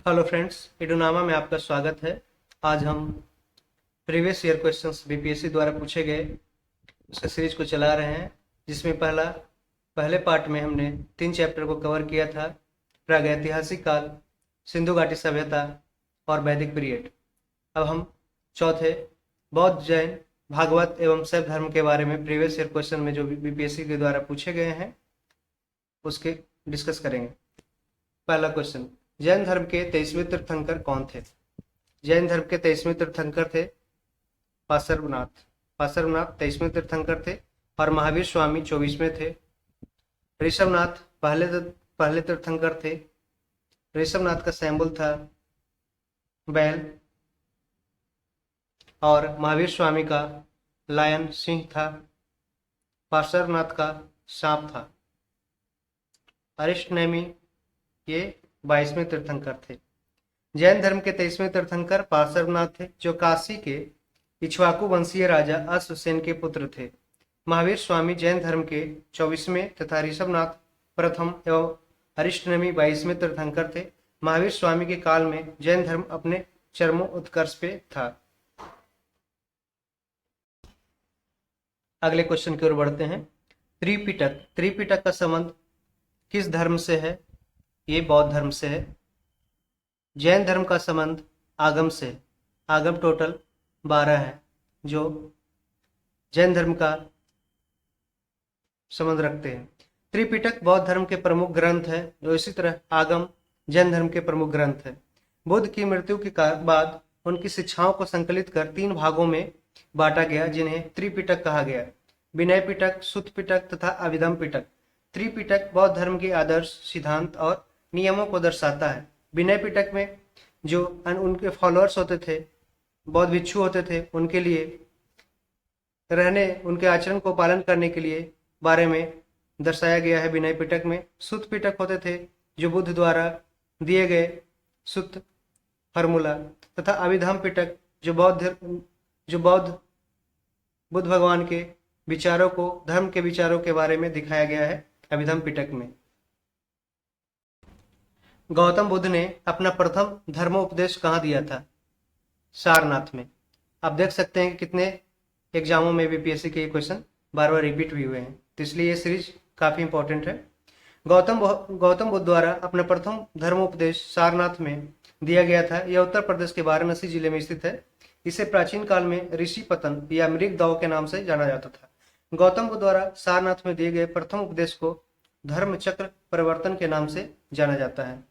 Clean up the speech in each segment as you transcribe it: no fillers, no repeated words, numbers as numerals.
Hello friends, इडोनामा में आपका स्वागत है। आज हम प्रीवियस ईयर क्वेश्चंस बीपीएससी द्वारा पूछे गए उसका सीरीज को चला रहे हैं, जिसमें पहले पार्ट में हमने 3 चैप्टर को कवर किया था। प्रागैतिहासिक काल, सिंधु घाटी सभ्यता और वैदिक पीरियड। अब हम चौथे बौद्ध, जैन, भागवत एवं शैव धर्म के बारे में प्रीवियस ईयर क्वेश्चन में जो बीपीएससी के द्वारा पूछे गए हैं उसके डिस्कस करेंगे। पहला क्वेश्चन, जैन धर्म के 23वें तीर्थंकर कौन थे? जैन धर्म के 23वें तीर्थंकर थे पार्श्वनाथ। पार्श्वनाथ 23वें तीर्थंकर थे और महावीर स्वामी 24वें थे। ऋषभनाथ पहले तीर्थंकर थे। ऋषभनाथ का सिंबल था बैल और महावीर स्वामी का लायन सिंह था। पार्श्वनाथ का सांप था। अरिष्टनेमी ये 22वें तीर्थंकर थे। जैन धर्म के 23वें तीर्थंकर पार्श्वनाथ थे, जो काशी के इक्ष्वाकु वंशीय राजा अश्वसेन के पुत्र थे। महावीर स्वामी जैन धर्म के 24वें तथा ऋषभनाथ प्रथम एवं अरिष्टनेमी 22वें तीर्थंकर थे। महावीर स्वामी के काल में जैन धर्म अपने चरमोत्कर्ष पे था। अगले क्वेश्चन की ओर बढ़ते हैं। त्रिपिटक का संबंध किस धर्म से है? ये बौद्ध धर्म से है। जैन धर्म का संबंध आगम से है। आगम टोटल 12 है जो जैन धर्म का संबंध रखते हैं। त्रिपिटक बौद्ध धर्म के प्रमुख ग्रंथ है, जो इसी तरह आगम जैन धर्म के प्रमुख ग्रंथ है। बुद्ध की मृत्यु के बाद उनकी शिक्षाओं को संकलित कर 3 भागों में बांटा गया, जिन्हें त्रिपिटक कहा गया। विनय पिटक, सुत्त पिटक तथा अभिधम पिटक। त्रिपिटक बौद्ध धर्म के आदर्श, सिद्धांत और नियमों को दर्शाता है। विनय पिटक में जो उनके फॉलोअर्स होते थे, बौद्ध भिक्षु होते थे, उनके लिए उनके आचरण को पालन करने के लिए बारे में दर्शाया गया है विनय पिटक में। सुत्त पिटक होते थे जो बुद्ध द्वारा दिए गए सुत्त फार्मूला, तथा अभिधम पिटक जो बुद्ध भगवान के विचारों को, धर्म के विचारों के बारे में दिखाया गया है अभिधम पिटक में। गौतम बुद्ध ने अपना प्रथम धर्मोपदेश कहाँ दिया था? सारनाथ में। आप देख सकते हैं कि कितने एग्जामों में बीपीएससी के क्वेश्चन बार बार रिपीट भी हुए हैं, तो इसलिए ये सीरीज काफी इंपॉर्टेंट है। गौतम बुद्ध द्वारा अपना प्रथम धर्मोपदेश सारनाथ में दिया गया था। यह उत्तर प्रदेश के वाराणसी जिले में स्थित है। इसे प्राचीन काल में ऋषि पतन या मृग दाव के नाम से जाना जाता था। गौतम बुद्ध द्वारा सारनाथ में दिए गए प्रथम उपदेश को धर्म चक्र परिवर्तन के नाम से जाना जाता है।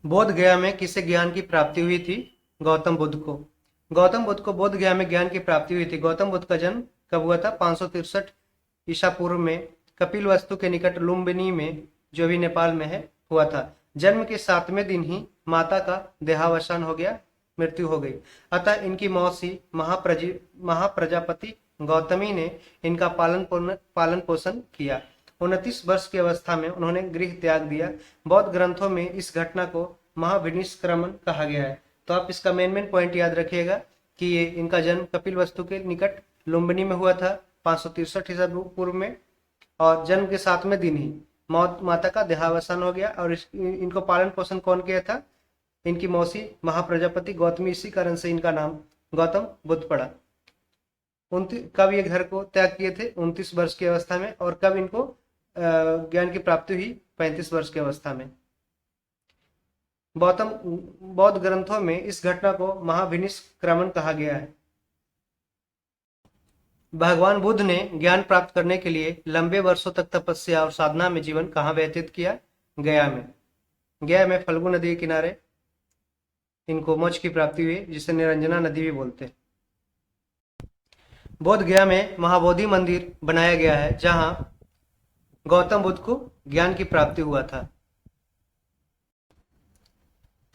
बोध गया में किसे ज्ञान की प्राप्ति हुई थी? गौतम बुद्ध को। गौतम बुद्ध को बोध गया में ज्ञान की प्राप्ति हुई थी। गौतम बुद्ध का जन्म कब हुआ था? 563 ईसा पूर्व में कपिलवस्तु के निकट लुम्बिनी में, जो भी नेपाल में है, हुआ था। जन्म के 7वें दिन ही माता का देहावसान हो गया, मृत्यु हो गई। अतः इनकी मौसी महाप्रजापति गौतमी ने इनका पालन पोषण किया। 29 वर्ष की अवस्था में उन्होंने गृह त्याग दिया। बौद्ध ग्रंथों में इस घटना को महाविनिष्क्रमण कहा गया है। तो आप इसका मेन पॉइंट याद रखिएगा कि ये इनका जन्म कपिलवस्तु के निकट लुम्बिनी में हुआ था 563 ईसा पूर्व में, और जन्म के 7वें दिन ही माता का देहावसान हो गया। और इनको पालन पोषण कौन किया था? इनकी मौसी महाप्रजापति गौतमी। इसी कारण से इनका नाम गौतम बुद्ध पड़ा। कब ये घर को त्याग किए थे? 29 वर्ष की अवस्था में। और कब इनको ज्ञान की प्राप्ति हुई? 35 वर्ष की अवस्था में। बौद्ध ग्रंथों में इस घटना को महाविनिष्क्रमण कहा गया है। भगवान बुद्ध ने ज्ञान प्राप्त करने के लिए लंबे वर्षों तक तपस्या और साधना में जीवन कहाँ व्यतीत किया? गया में। गया में फल्गु नदी के किनारे इनको मोक्ष की प्राप्ति हुई, जिसे निरंजना नदी भी बोलते हैं। बोध गया में महाबोधि मंदिर बनाया गया है, जहां गौतम बुद्ध को ज्ञान की प्राप्ति हुआ था।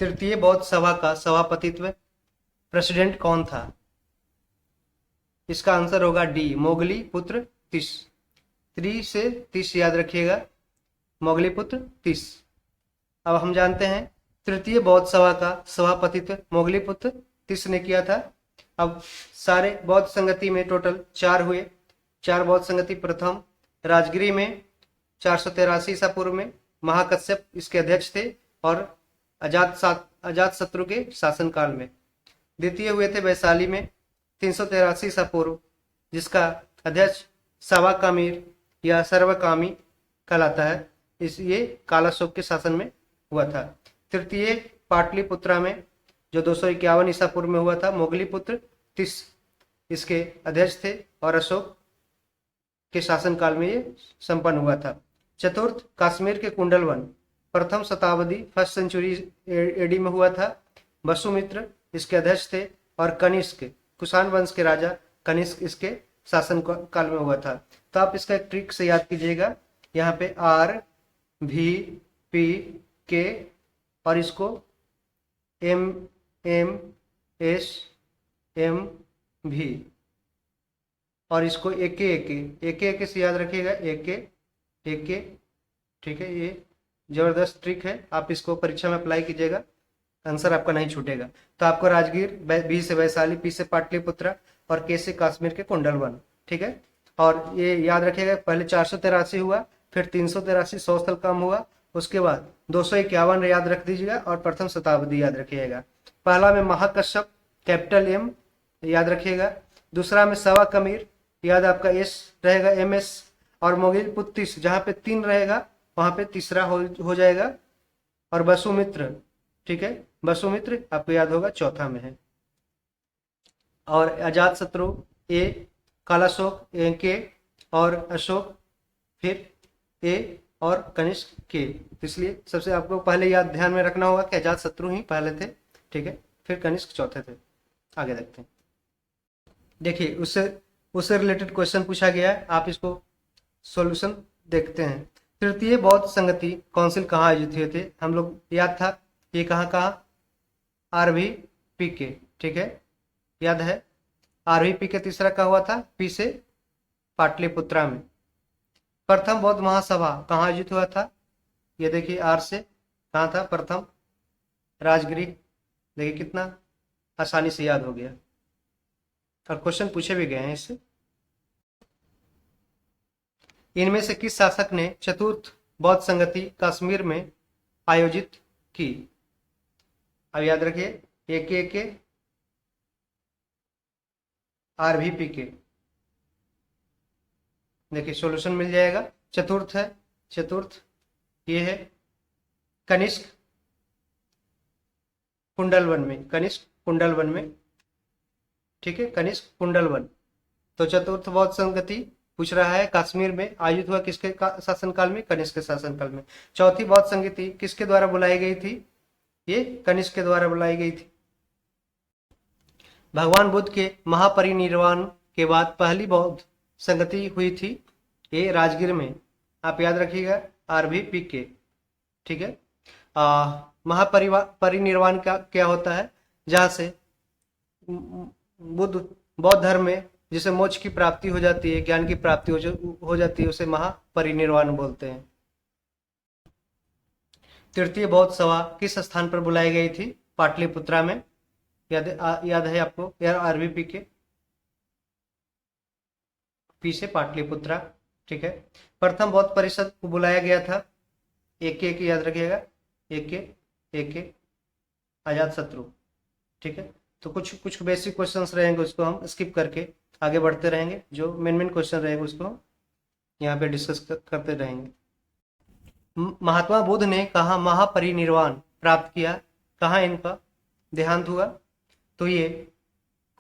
तृतीय बौद्ध सभा का सभापतित्व प्रेसिडेंट कौन था? इसका आंसर होगा डी, मोगली पुत्र तीस। 3 से 30 याद रखिएगा, मोगली पुत्र 30। अब हम जानते हैं तृतीय बौद्ध सभा का सभापतित्व मोगली पुत्र तीस ने किया था। अब सारे बौद्ध संगति में टोटल 4 हुए। 4 बौद्ध संगति। प्रथम राजगिरी में 483 ईसा पूर्व में महाकश्यप इसके अध्यक्ष थे और अजात शत्रु के शासनकाल में। द्वितीय हुए थे वैशाली में 383 ईसा पूर्व, जिसका अध्यक्ष सावाकामीर या सर्वकामी कहलाता है। ये कालाशोक के शासन में हुआ था। तृतीय पाटलिपुत्रा में जो 251 ईसा पूर्व में हुआ था, मोगली पुत्र तिस इसके अध्यक्ष थे और अशोक के शासनकाल में ये संपन्न हुआ था। चतुर्थ कश्मीर के कुंडलवन प्रथम शताब्दी फर्स्ट सेंचुरी एडी में हुआ था। वसुमित्र इसके अध्यक्ष थे और कनिष्क कुषाण वंश के राजा कनिष्क इसके शासन काल में हुआ था। तो आप इसका एक ट्रिक से याद कीजिएगा, यहाँ पे आर भी पी के और इसको एम एम एस एम भी और इसको एके से याद रखिएगा, एके। ठीक है, ये जबरदस्त ट्रिक है, आप इसको परीक्षा में अप्लाई कीजिएगा, आंसर आपका नहीं छूटेगा। तो आपको राजगीर, बी से वैशाली, पी से पाटलिपुत्रा और के से कश्मीर के कुंडलवन। ठीक है, और ये याद रखिएगा, पहले 483 हुआ, फिर 383 100 साल कम हुआ, उसके बाद 251 याद रख दीजिएगा और प्रथम शताब्दी याद रखिएगा। पहला में महाकश्यप कैपिटल एम याद रखिएगा, दूसरा में सवा कमीर याद आपका एस रहेगा MS, और मोगिल पुत्तिस जहाँ पे 3 रहेगा वहां पे तीसरा हो जाएगा, और वसुमित्र। ठीक है, वसुमित्र आपको याद होगा चौथा में है, और अजात शत्रु ए, कालाशोक के, और अशोक फिर ए और कनिष्क के। इसलिए सबसे आपको पहले याद ध्यान में रखना होगा कि अजात शत्रु ही पहले थे। ठीक है, फिर कनिष्क चौथे थे। आगे देखते हैं। देखिए, उससे रिलेटेड क्वेश्चन पूछा गया है, आप इसको सॉल्यूशन देखते हैं। तृतीय बौद्ध संगति काउंसिल कहाँ आयोजित हुए थे? हम लोग याद था ये कहाँ RVP के। ठीक है, याद है RVP के। तीसरा कहाँ हुआ था? पी से पाटलिपुत्रा में। प्रथम बौद्ध महासभा कहाँ आयोजित हुआ था? ये देखिए आर से कहाँ था? प्रथम राजगृह। देखिए कितना आसानी से याद हो गया, और क्वेश्चन पूछे भी गए हैं इससे। इनमें से किस शासक ने चतुर्थ बौद्ध संगति कश्मीर में आयोजित की? अब याद रखिए, एक RVP के। देखिए सॉल्यूशन मिल जाएगा। चतुर्थ है, चतुर्थ ये है कनिष्क कुंडलवन में, कनिष्क कुंडलवन में। ठीक है, कनिष्क कुंडलवन। तो चतुर्थ बौद्ध संगति पूछ रहा है कश्मीर में आयोजित हुआ किसके शासनकाल में? कनिष्क के शासनकाल में। चौथी बौद्ध संगति किसके द्वारा बुलाई गई थी? ये कनिष्क के द्वारा बुलाई गई थी। भगवान बुद्ध के महापरिनिर्वाण के बाद पहली बौद्ध संगति हुई थी ये राजगीर में। आप याद रखिएगा RVP के। ठीक है, महापरिनिर्वाण का क्या होता है? जहाँ से बौद्ध धर्म में जिसे मोक्ष की प्राप्ति हो जाती है, ज्ञान की प्राप्ति हो जाती है, उसे महापरिनिर्वाण बोलते हैं। तृतीय बौद्ध सभा किस स्थान पर बुलाई गई थी? पाटलिपुत्रा में। याद है आपको? यार RVP के पी से पाटलिपुत्रा। ठीक है, प्रथम बौद्ध परिषद को बुलाया गया था एक याद रखिएगा, एक अजात शत्रु। ठीक है, तो कुछ बेसिक क्वेश्चंस रहेंगे, उसको हम स्किप करके आगे बढ़ते रहेंगे। जो मेन क्वेश्चन रहेंगे उसको हम यहाँ पे डिस्कस करते रहेंगे। महात्मा बुद्ध ने कहाँ महापरिनिर्वाण प्राप्त किया? कहाँ इनका देहांत हुआ? तो ये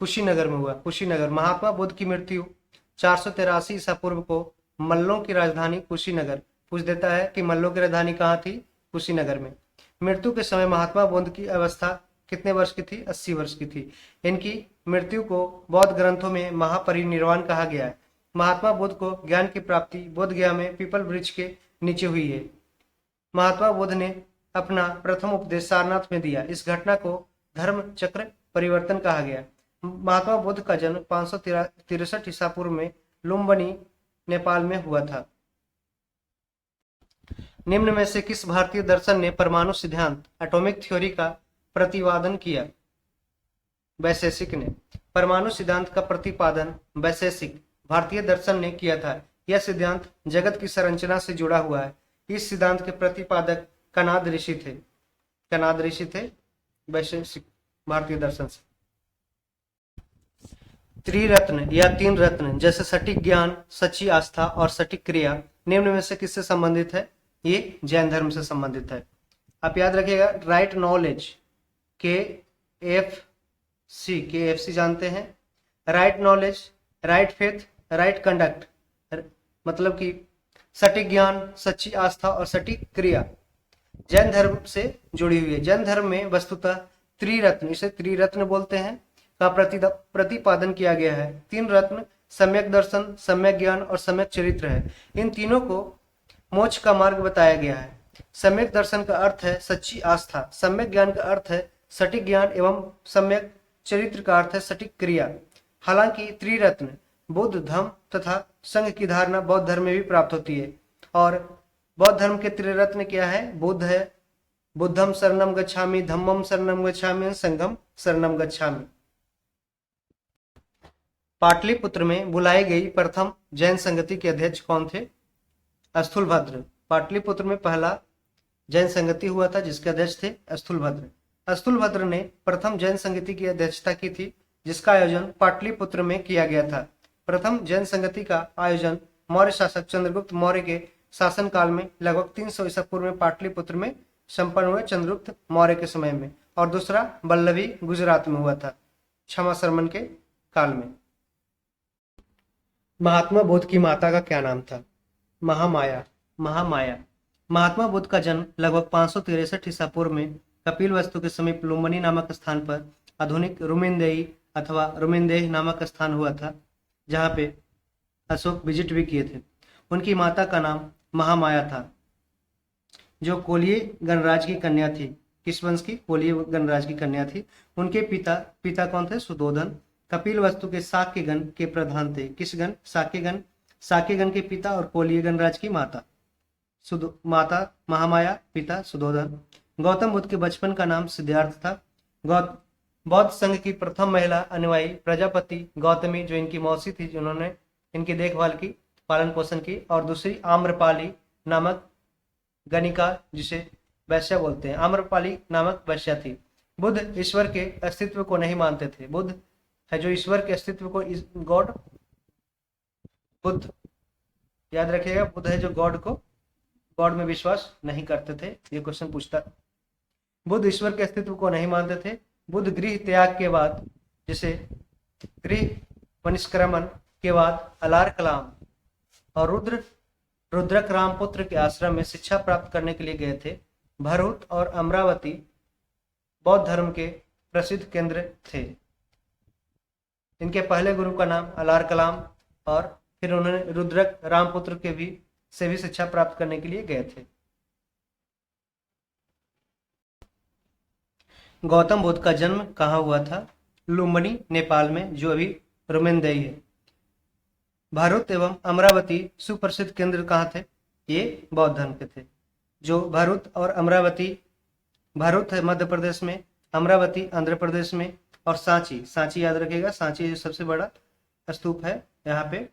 कुशीनगर में हुआ। कुशीनगर। महात्मा बुद्ध की मृत्यु 483 ईसा पूर्व को मल्लों की राजधानी कुशीनगर। पूछ देता है कि मल्लों की राजधानी कहाँ थी? कुशीनगर में। मृत्यु के समय महात्मा बुद्ध की अवस्था कितने वर्ष की थी? 80 वर्ष की थी। इनकी मृत्यु को बौद्ध ग्रंथों में महापरिनिर्वाण कहा गया है। महात्मा बुद्ध को ज्ञान की प्राप्ति बोध गया में पीपल वृक्ष के नीचे हुई है। महात्मा बुद्ध ने अपना प्रथम उपदेश सारनाथ में दिया। इस घटना को धर्म चक्र परिवर्तन कहा गया। महात्मा बुद्ध का जन्म 563 ईसा पूर्व में लुम्बिनी नेपाल में हुआ था। निम्न में से किस भारतीय दर्शन ने परमाणु सिद्धांत एटॉमिक थ्योरी का प्रतिपादन किया? वैशेषिक ने। परमाणु सिद्धांत का प्रतिपादन वैशेषिक भारतीय दर्शन ने किया था। यह सिद्धांत जगत की संरचना से जुड़ा हुआ है। इस सिद्धांत के प्रतिपादक कनाद ऋषि थे। कनाद ऋषि थे वैशेषिक भारतीय दर्शन से। त्रिरत्न या तीन रत्न जैसे सटीक ज्ञान, सच्ची आस्था और सटीक क्रिया निम्न में से किससे संबंधित है? ये जैन धर्म से संबंधित है। आप याद रखिएगा, राइट नॉलेज KFC जानते हैं, right knowledge, right faith, right conduct, मतलब कि सटीक ज्ञान, सच्ची आस्था और सटीक क्रिया जैन धर्म से जुड़ी हुई है। जैन धर्म में वस्तुतः त्रिरत्न, इसे त्रिरत्न बोलते हैं, का प्रतिपादन किया गया है। तीन रत्न सम्यक दर्शन, सम्यक ज्ञान और सम्यक चरित्र है। इन तीनों को मोक्ष का मार्ग बताया गया है। सम्यक दर्शन का अर्थ है सच्ची आस्था, सम्यक ज्ञान का अर्थ है सटीक ज्ञान एवं सम्यक चरित्र का अर्थ है सटीक क्रिया। हालांकि त्रिरत्न बुद्ध, धम्म तथा संघ की धारणा बौद्ध धर्म में भी प्राप्त होती है। और बौद्ध धर्म के त्रिरत्न क्या है? बुद्ध है, बुद्धम शरणम गच्छामि, धम्मम शरणम गच्छामि, संघम शरणम गच्छामि। पाटलिपुत्र में बुलाई गई प्रथम जैन संगति के अध्यक्ष कौन थे? स्थूलभद्र। पाटलिपुत्र में पहला जैन संगति हुआ था जिसके अध्यक्ष थे स्थूलभद्र। स्थूलभद्र ने प्रथम जैन संगति की अध्यक्षता की थी, जिसका आयोजन पाटलिपुत्र में किया गया था। प्रथम जैन संगति का आयोजन मौर्य शासक चंद्रगुप्त मौर्य के शासन काल में लगभग 300 ईसा पूर्व में पाटलिपुत्र में संपन्न हुए चंद्रगुप्त मौर्य के समय में, और दूसरा बल्लभी गुजरात में हुआ था क्षमा शर्मन के काल में। महात्मा बुद्ध की माता का क्या नाम था? महामाया। महात्मा बुद्ध का जन्म लगभग 563 ईसा पूर्व में कपिलवस्तु के समीप लुम्बिनी नामक स्थान पर आधुनिक रुमिनदेही अथवा रुमिनदेह नामक स्थान हुआ था, जहाँ पे अशोक विजिट भी किए थे। उनकी माता का नाम महामाया था, जो कोलिय गणराज की कन्या थी। किस वंश की? कोलिय गणराज की कन्या थी। उनके पिता कौन थे? सुधोधन कपिलवस्तु के शाक्यगण के प्रधान थे। किस गण? शाक्यगण। शाक्यगण के पिता और कोलिय गणराज की माता महामाया, पिता सुधोधन। गौतम बुद्ध के बचपन का नाम सिद्धार्थ था। बौद्ध संघ की प्रथम महिला अनुयायी प्रजापति गौतमी, जो इनकी मौसी थी, जिन्होंने इनकी देखभाल की, पालन पोषण की, और दूसरी आम्रपाली नामक गणिका, जिसे वैश्या बोलते हैं, आम्रपाली नामक वैश्या थी। बुद्ध ईश्वर के अस्तित्व को नहीं मानते थे। बुद्ध है जो ईश्वर के अस्तित्व को, बुद्ध याद रखिएगा, बुद्ध है जो गॉड में विश्वास नहीं करते थे। ये क्वेश्चन पूछता। बुद्ध ईश्वर के अस्तित्व को नहीं मानते थे। बुद्ध गृह त्याग के बाद, जिसे गृह वनिष्क्रमण के बाद अलार कलाम और रुद्रक रामपुत्र के आश्रम में शिक्षा प्राप्त करने के लिए गए थे। भरूच और अमरावती बौद्ध धर्म के प्रसिद्ध केंद्र थे। इनके पहले गुरु का नाम अलार कलाम, और फिर उन्होंने रुद्रक रामपुत्र के भी से भी शिक्षा प्राप्त करने के लिए गए थे। गौतम बुद्ध का जन्म कहाँ हुआ था? लुम्बिनी, नेपाल में, जो अभी रुमेनदेही है। भरूच एवं अमरावती सुप्रसिद्ध केंद्र कहाँ थे? ये बौद्ध धर्म के थे। जो भरूच और अमरावती, भरूच है मध्य प्रदेश में, अमरावती आंध्र प्रदेश में, और सांची याद रखिएगा, सांची सबसे बड़ा स्तूप है यहाँ पे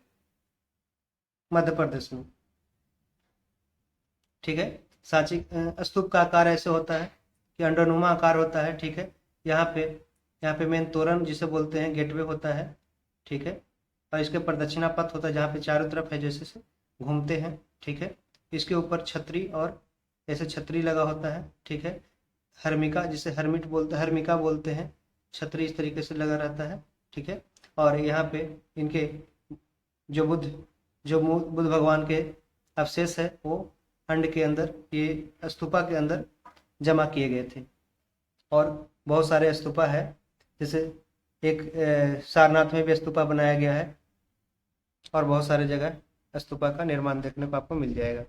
मध्य प्रदेश में। ठीक है, सांची स्तूप का आकार ऐसे होता है कि अंडोनुमा आकार होता है। ठीक है, यहाँ पे मेन तोरण जिसे बोलते हैं, गेटवे होता है। ठीक है, और इसके ऊपर दक्षिणा पथ होता है, जहाँ पे चारों तरफ है जैसे से घूमते हैं। ठीक है, इसके ऊपर छतरी और ऐसे छतरी लगा होता है। ठीक है, हर्मिका, जिसे हर्मिका बोलते हैं, छतरी इस तरीके से लगा रहता है। ठीक है, और यहाँ पे इनके जो बुद्ध भगवान के अवशेष है, वो अंड के अंदर, ये स्तूपा के अंदर जमा किए गए थे। और बहुत सारे स्तूपा है, जैसे एक सारनाथ में भी स्तूपा बनाया गया है, और बहुत सारे जगह स्तूपा का निर्माण देखने को आपको मिल जाएगा।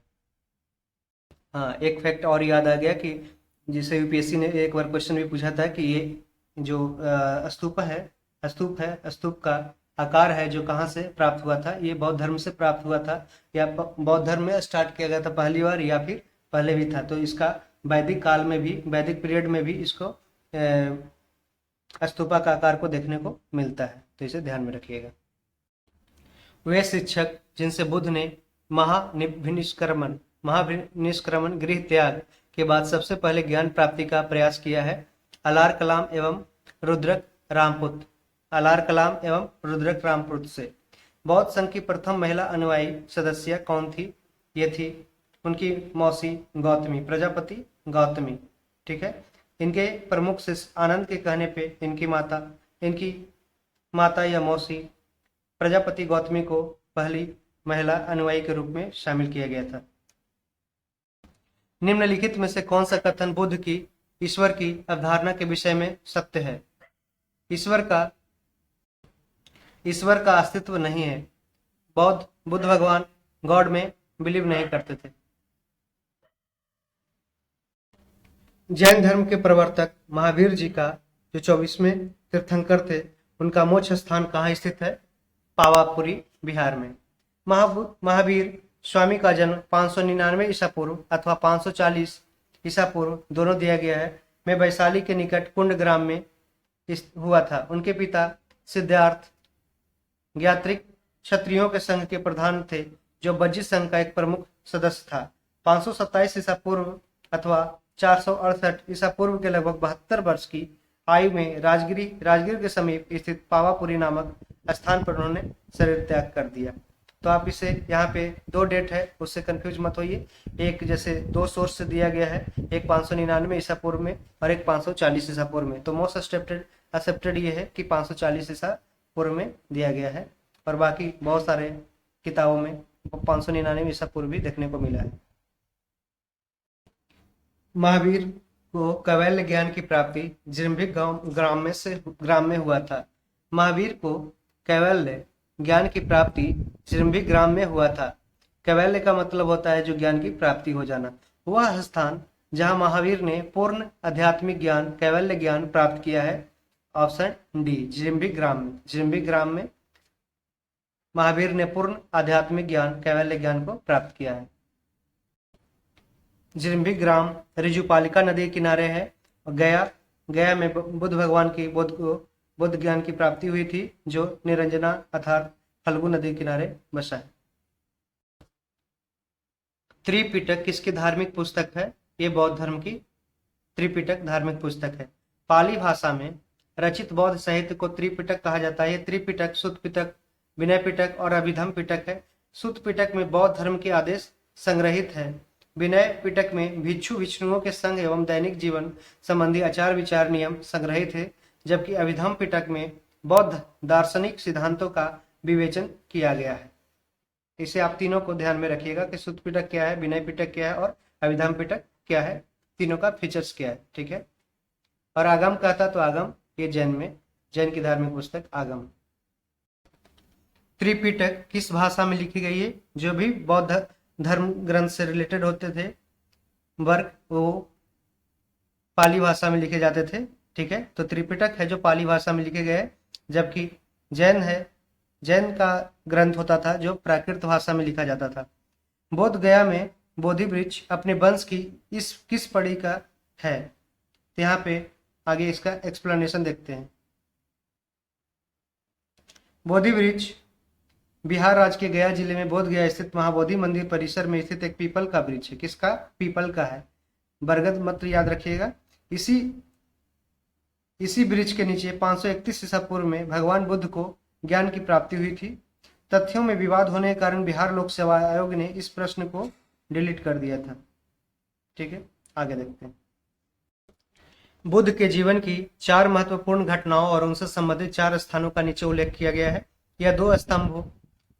हाँ, एक फैक्ट और याद आ गया कि जिसे यूपीएससी ने एक बार क्वेश्चन भी पूछा था कि ये जो स्तूप का आकार है जो कहाँ से प्राप्त हुआ था? ये बौद्ध धर्म से प्राप्त हुआ था, या बौद्ध धर्म में स्टार्ट किया गया था पहली बार, या फिर पहले भी था? तो इसका वैदिक काल में भी, वैदिक पीरियड में भी इसको स्तूपा का आकार को देखने को मिलता है, तो इसे ध्यान में रखिएगा। वे शिक्षक जिनसे बुद्ध ने महानिष्क्रमण, गृह त्याग के बाद सबसे पहले ज्ञान प्राप्ति का प्रयास किया है अलार कलाम एवं रुद्रक रामपुत, अलार कलाम एवं रुद्रक रामपुत से। बौद्ध संघ की प्रथम महिला अनुयायी सदस्य कौन थी? ये थी उनकी मौसी गौतमी, प्रजापति गौतमी। ठीक है। इनके प्रमुख शिष्य आनंद के कहने पे इनकी माता या मौसी प्रजापति गौतमी को पहली महिला अनुयायी के रूप में शामिल किया गया था। निम्नलिखित में से कौन सा कथन बुद्ध की ईश्वर की अवधारणा के विषय में सत्य है? ईश्वर का अस्तित्व नहीं है। बुद्ध भगवान गॉड में बिलीव नहीं करते थे। जैन धर्म के प्रवर्तक महावीर जी का जो 24वें तीर्थंकर थे, उनका मोक्ष स्थान कहाँ स्थित है? पावापुरी बिहार में। महावीर स्वामी का जन्म 599 ईसा पूर्व अथवा 540 ईसा पूर्व दोनों दिया गया है में वैशाली के निकट कुंड ग्राम में हुआ था। उनके पिता सिद्धार्थ ज्ञात्रिक क्षत्रियों के संघ के प्रधान थे, जो बज्जी संघ का एक प्रमुख सदस्य था। 527 ईसा पूर्व अथवा 468 ईसा पूर्व के लगभग 72 वर्ष की आयु में राजगिर के समीप स्थित पावापुरी नामक स्थान पर उन्होंने शरीर त्याग कर दिया। तो आप इसे यहाँ पे 2 डेट है, उससे कंफ्यूज मत होइए। एक जैसे 2 सोर्स से दिया गया है, एक 599 ईसा पूर्व में और एक 540 ईसा पूर्व में। तो मोस्ट एक्सेप्टेड ये है कि 540 ईसा पूर्व में दिया गया है, और बाकी बहुत सारे किताबों में 599 ईसा पूर्व भी देखने को मिला है। महावीर को कैवल्य ज्ञान की प्राप्ति जिरम्भिक ग्राम में हुआ था। महावीर को कैवल्य ज्ञान की प्राप्ति जिरम्भिक ग्राम में हुआ था। कैवल्य का मतलब होता है जो ज्ञान की प्राप्ति हो जाना। वह स्थान जहां महावीर ने पूर्ण आध्यात्मिक ज्ञान कैवल्य ज्ञान प्राप्त किया है, ऑप्शन डी, जिरम्भिक ग्राम में महावीर ने पूर्ण आध्यात्मिक ज्ञान कैवल्य ज्ञान को प्राप्त किया है। जिरम्भिक ग्राम ऋजुपालिका नदी के किनारे है। गया में बुद्ध भगवान की बुद्ध ज्ञान की प्राप्ति हुई थी, जो निरंजना अर्थात फल्गु नदी के किनारे बसा है। त्रिपिटक किसकी धार्मिक पुस्तक है? ये बौद्ध धर्म की त्रिपिटक धार्मिक पुस्तक है। पाली भाषा में रचित बौद्ध साहित्य को त्रिपिटक कहा जाता है। ये त्रिपिटक सुत्त पिटक, विनय पिटक और अभिधम पिटक है। सुत्त पिटक में बौद्ध धर्म के आदेश संग्रहित है। विनय पिटक में भिक्षुओं के संग एवं दैनिक जीवन संबंधी आचार विचार नियम संग्रहित है, जबकि अभिधम पिटक में बौद्ध दार्शनिक सिद्धांतों का विवेचन किया गया है। इसे आप तीनों को ध्यान में रखिएगा कि सुत्त पिटक क्या है, विनय पिटक क्या है और अभिधम पिटक क्या है, तीनों का फीचर्स क्या है। ठीक है। और आगम कहता तो आगम, ये जैन की धार्मिक पुस्तक आगम। त्रिपिटक किस भाषा में लिखी गई है? जो भी बौद्ध धर्म ग्रंथ से रिलेटेड होते थे वर्क, वो पाली भाषा में लिखे जाते थे। ठीक है। तो त्रिपिटक है जो पाली भाषा में लिखे गए, जबकि जैन का ग्रंथ होता था जो प्राकृत भाषा में लिखा जाता था। बोध गया में बोधि वृक्ष अपने वंश की किस पड़ी का है? तो यहाँ पे आगे इसका एक्सप्लेनेशन देखते हैं। बोधि वृक्ष बिहार राज्य के गया जिले में बोध गया स्थित महाबोधि मंदिर परिसर में स्थित एक पीपल का वृक्ष है। किसका? पीपल का है। बरगद मत याद रखिएगा। इसी वृक्ष के नीचे 531 ईसा पूर्व में भगवान बुद्ध को ज्ञान की प्राप्ति हुई थी। तथ्यों में विवाद होने के कारण बिहार लोक सेवा आयोग ने इस प्रश्न को डिलीट कर दिया था। ठीक है, आगे देखते हैं। बुद्ध के जीवन की 4 महत्वपूर्ण घटनाओं और उनसे संबंधित 4 स्थानों का नीचे उल्लेख किया गया है। यह 2 स्तंभों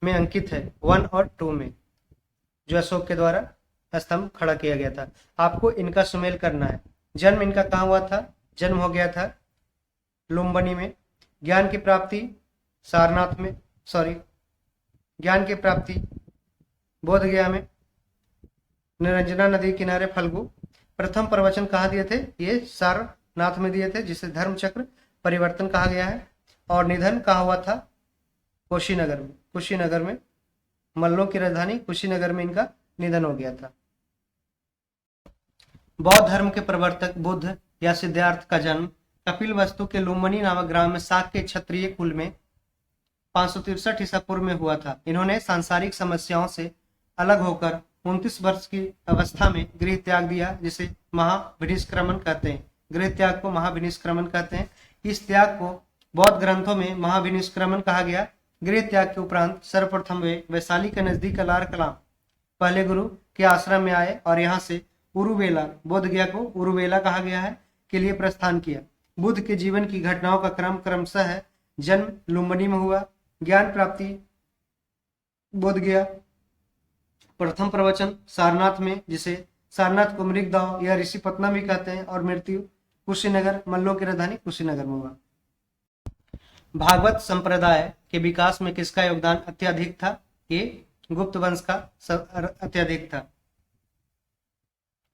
में अंकित है, 1 और 2 में, जो अशोक के द्वारा स्तंभ खड़ा किया गया था। आपको इनका सुमेल करना है। जन्म इनका कहाँ हुआ था? जन्म हो गया था लुम्बिनी में। ज्ञान की प्राप्ति सारनाथ में, ज्ञान की प्राप्ति बोध गया में, निरंजना नदी किनारे फल्गु। प्रथम प्रवचन कहाँ दिए थे? ये सारनाथ में दिए थे, जिसे धर्म चक्र परिवर्तन कहा गया है। और निधन कहाँ हुआ था? कुशीनगर में, मल्लों की राजधानी कुशीनगर में इनका निधन हो गया था। बौद्ध धर्म के प्रवर्तक बुद्ध या सिद्धार्थ का जन्म कपिलवस्तु के लुम्बिनी नामक ग्राम में शाक के क्षत्रिय कुल में 563 ईसा पूर्व में हुआ था। इन्होंने सांसारिक समस्याओं से अलग होकर 29 वर्ष की अवस्था में गृह त्याग दिया, जिसे महाविनिष्क्रमण कहते हैं। गृह त्याग को महाविनिष्क्रमण कहते हैं। इस त्याग को बौद्ध ग्रंथों में महाविनिष्क्रमण कहा गया। गृह त्याग के उपरांत सर्वप्रथम वे वैशाली के नजदीक अलार कलाम पहले गुरु के आश्रम में आए और यहाँ से उरुवेला, बोध गया को उरुवेला कहा गया है, के लिए प्रस्थान किया। बुद्ध के जीवन की घटनाओं का क्रम क्रमशः है। जन्म लुम्बिनी में हुआ, ज्ञान प्राप्ति बोध गया, प्रथम प्रवचन सारनाथ में, जिसे सारनाथ को मृगदाव या ऋषिपत्ना भी कहते हैं, और मृत्यु कुशीनगर, मल्लों की राजधानी कुशीनगर में हुआ। भागवत संप्रदाय के विकास में किसका योगदान अत्यधिक था? ये गुप्त वंश का अत्यधिक था,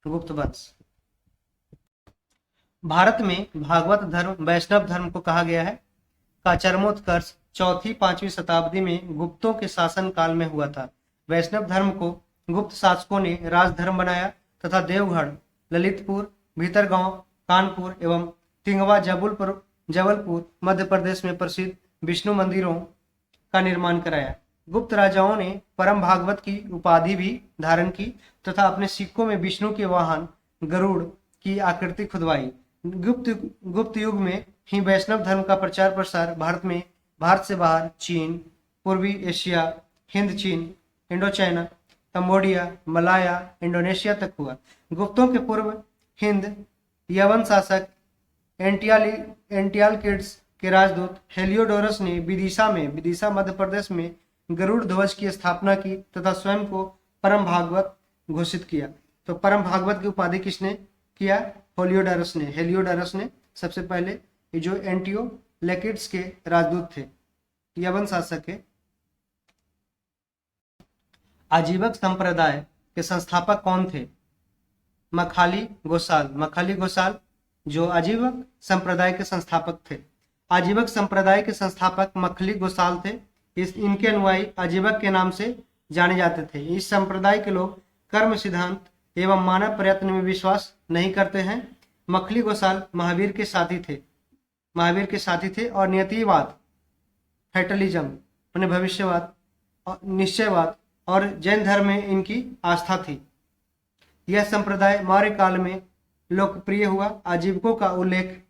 गुप्त वंश। भारत में भागवत धर्म वैष्णव धर्म को कहा गया है का चरमोत्कर्ष 4वीं-5वीं शताब्दी में गुप्तों के शासन काल में हुआ था। वैष्णव धर्म को गुप्त शासकों ने राजधर्म बनाया तथा देवगढ़, ललितपुर, भीतरगांव, कानपुर एवं तिंगवा जबलपुर मध्य प्रदेश में प्रसिद्ध विष्णु मंदिरों का निर्माण कराया। गुप्त राजाओं ने परम भागवत की उपाधि भी धारण की तथा अपने सिक्कों में विष्णु के वाहन गरुड़ की आकृति खुदवाई। गुप्त युग में ही वैष्णव धर्म का प्रचार प्रसार भारत से बाहर चीन, पूर्वी एशिया, हिंद चीन, Indo China, Cambodia, Malaya, Indonesia तक हुआ। गुप्तों के पूर्व हिंद यवन शासक एंटियालकिड्स के राजदूत हेलियोडोरस ने विदिशा मध्य प्रदेश में गरुड़ ध्वज की स्थापना की तथा स्वयं को परम भागवत घोषित किया। तो परम भागवत की उपाधि किसने किया? हेलियोडोरस ने सबसे पहले जो एंटियोलकिड्स के राजदूत थे, यवन शासक के। आजीवक संप्रदाय के संस्थापक कौन थे? मखाली घोषाल जो आजीवक संप्रदाय के संस्थापक थे। आजीवक संप्रदाय के संस्थापक मखली घोषाल थे। इनके अनुयायी आजीवक के नाम से जाने जाते थे। इस संप्रदाय के लोग कर्म सिद्धांत एवं मानव प्रयत्न में विश्वास नहीं करते हैं। मखली घोषाल महावीर के साथी थे और नियतिवाद, फैटलिज्म अपने भविष्यवाद, निश्चयवाद और जैन धर्म में इनकी आस्था थी। यह संप्रदाय मौर्य काल में लोकप्रिय हुआ। आजीवकों का उल्लेख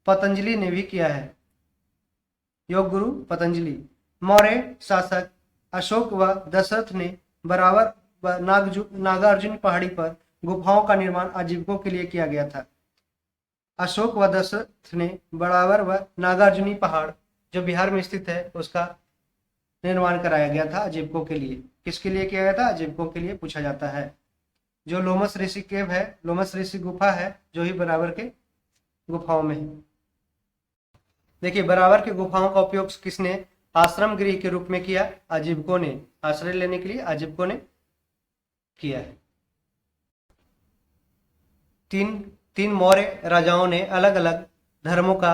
पतंजलि ने भी किया है। योग गुरु पतंजलि। मौर्य शासक अशोक व दशरथ ने बराबर नागार्जुन पहाड़ी पर गुफाओं का निर्माण आजीवकों के लिए किया गया था। अशोक व दशरथ ने बराबर व नागार्जुनी पहाड़ जो बिहार में स्थित है उसका निर्माण कराया गया था आजीवकों के लिए। किसके लिए किया गया था? आजीवकों के लिए पूछा जाता है। जो लोमस ऋषि केव है, लोमस ऋषि गुफा है जो ही बराबर के गुफाओं में है। देखिए, बराबर के गुफाओं का उपयोग किसने आश्रम गृह के रूप में किया? आजीवकों ने। आश्रय लेने के लिए आजीवकों ने किया है। तीन मौर्य राजाओं ने अलग अलग धर्मों का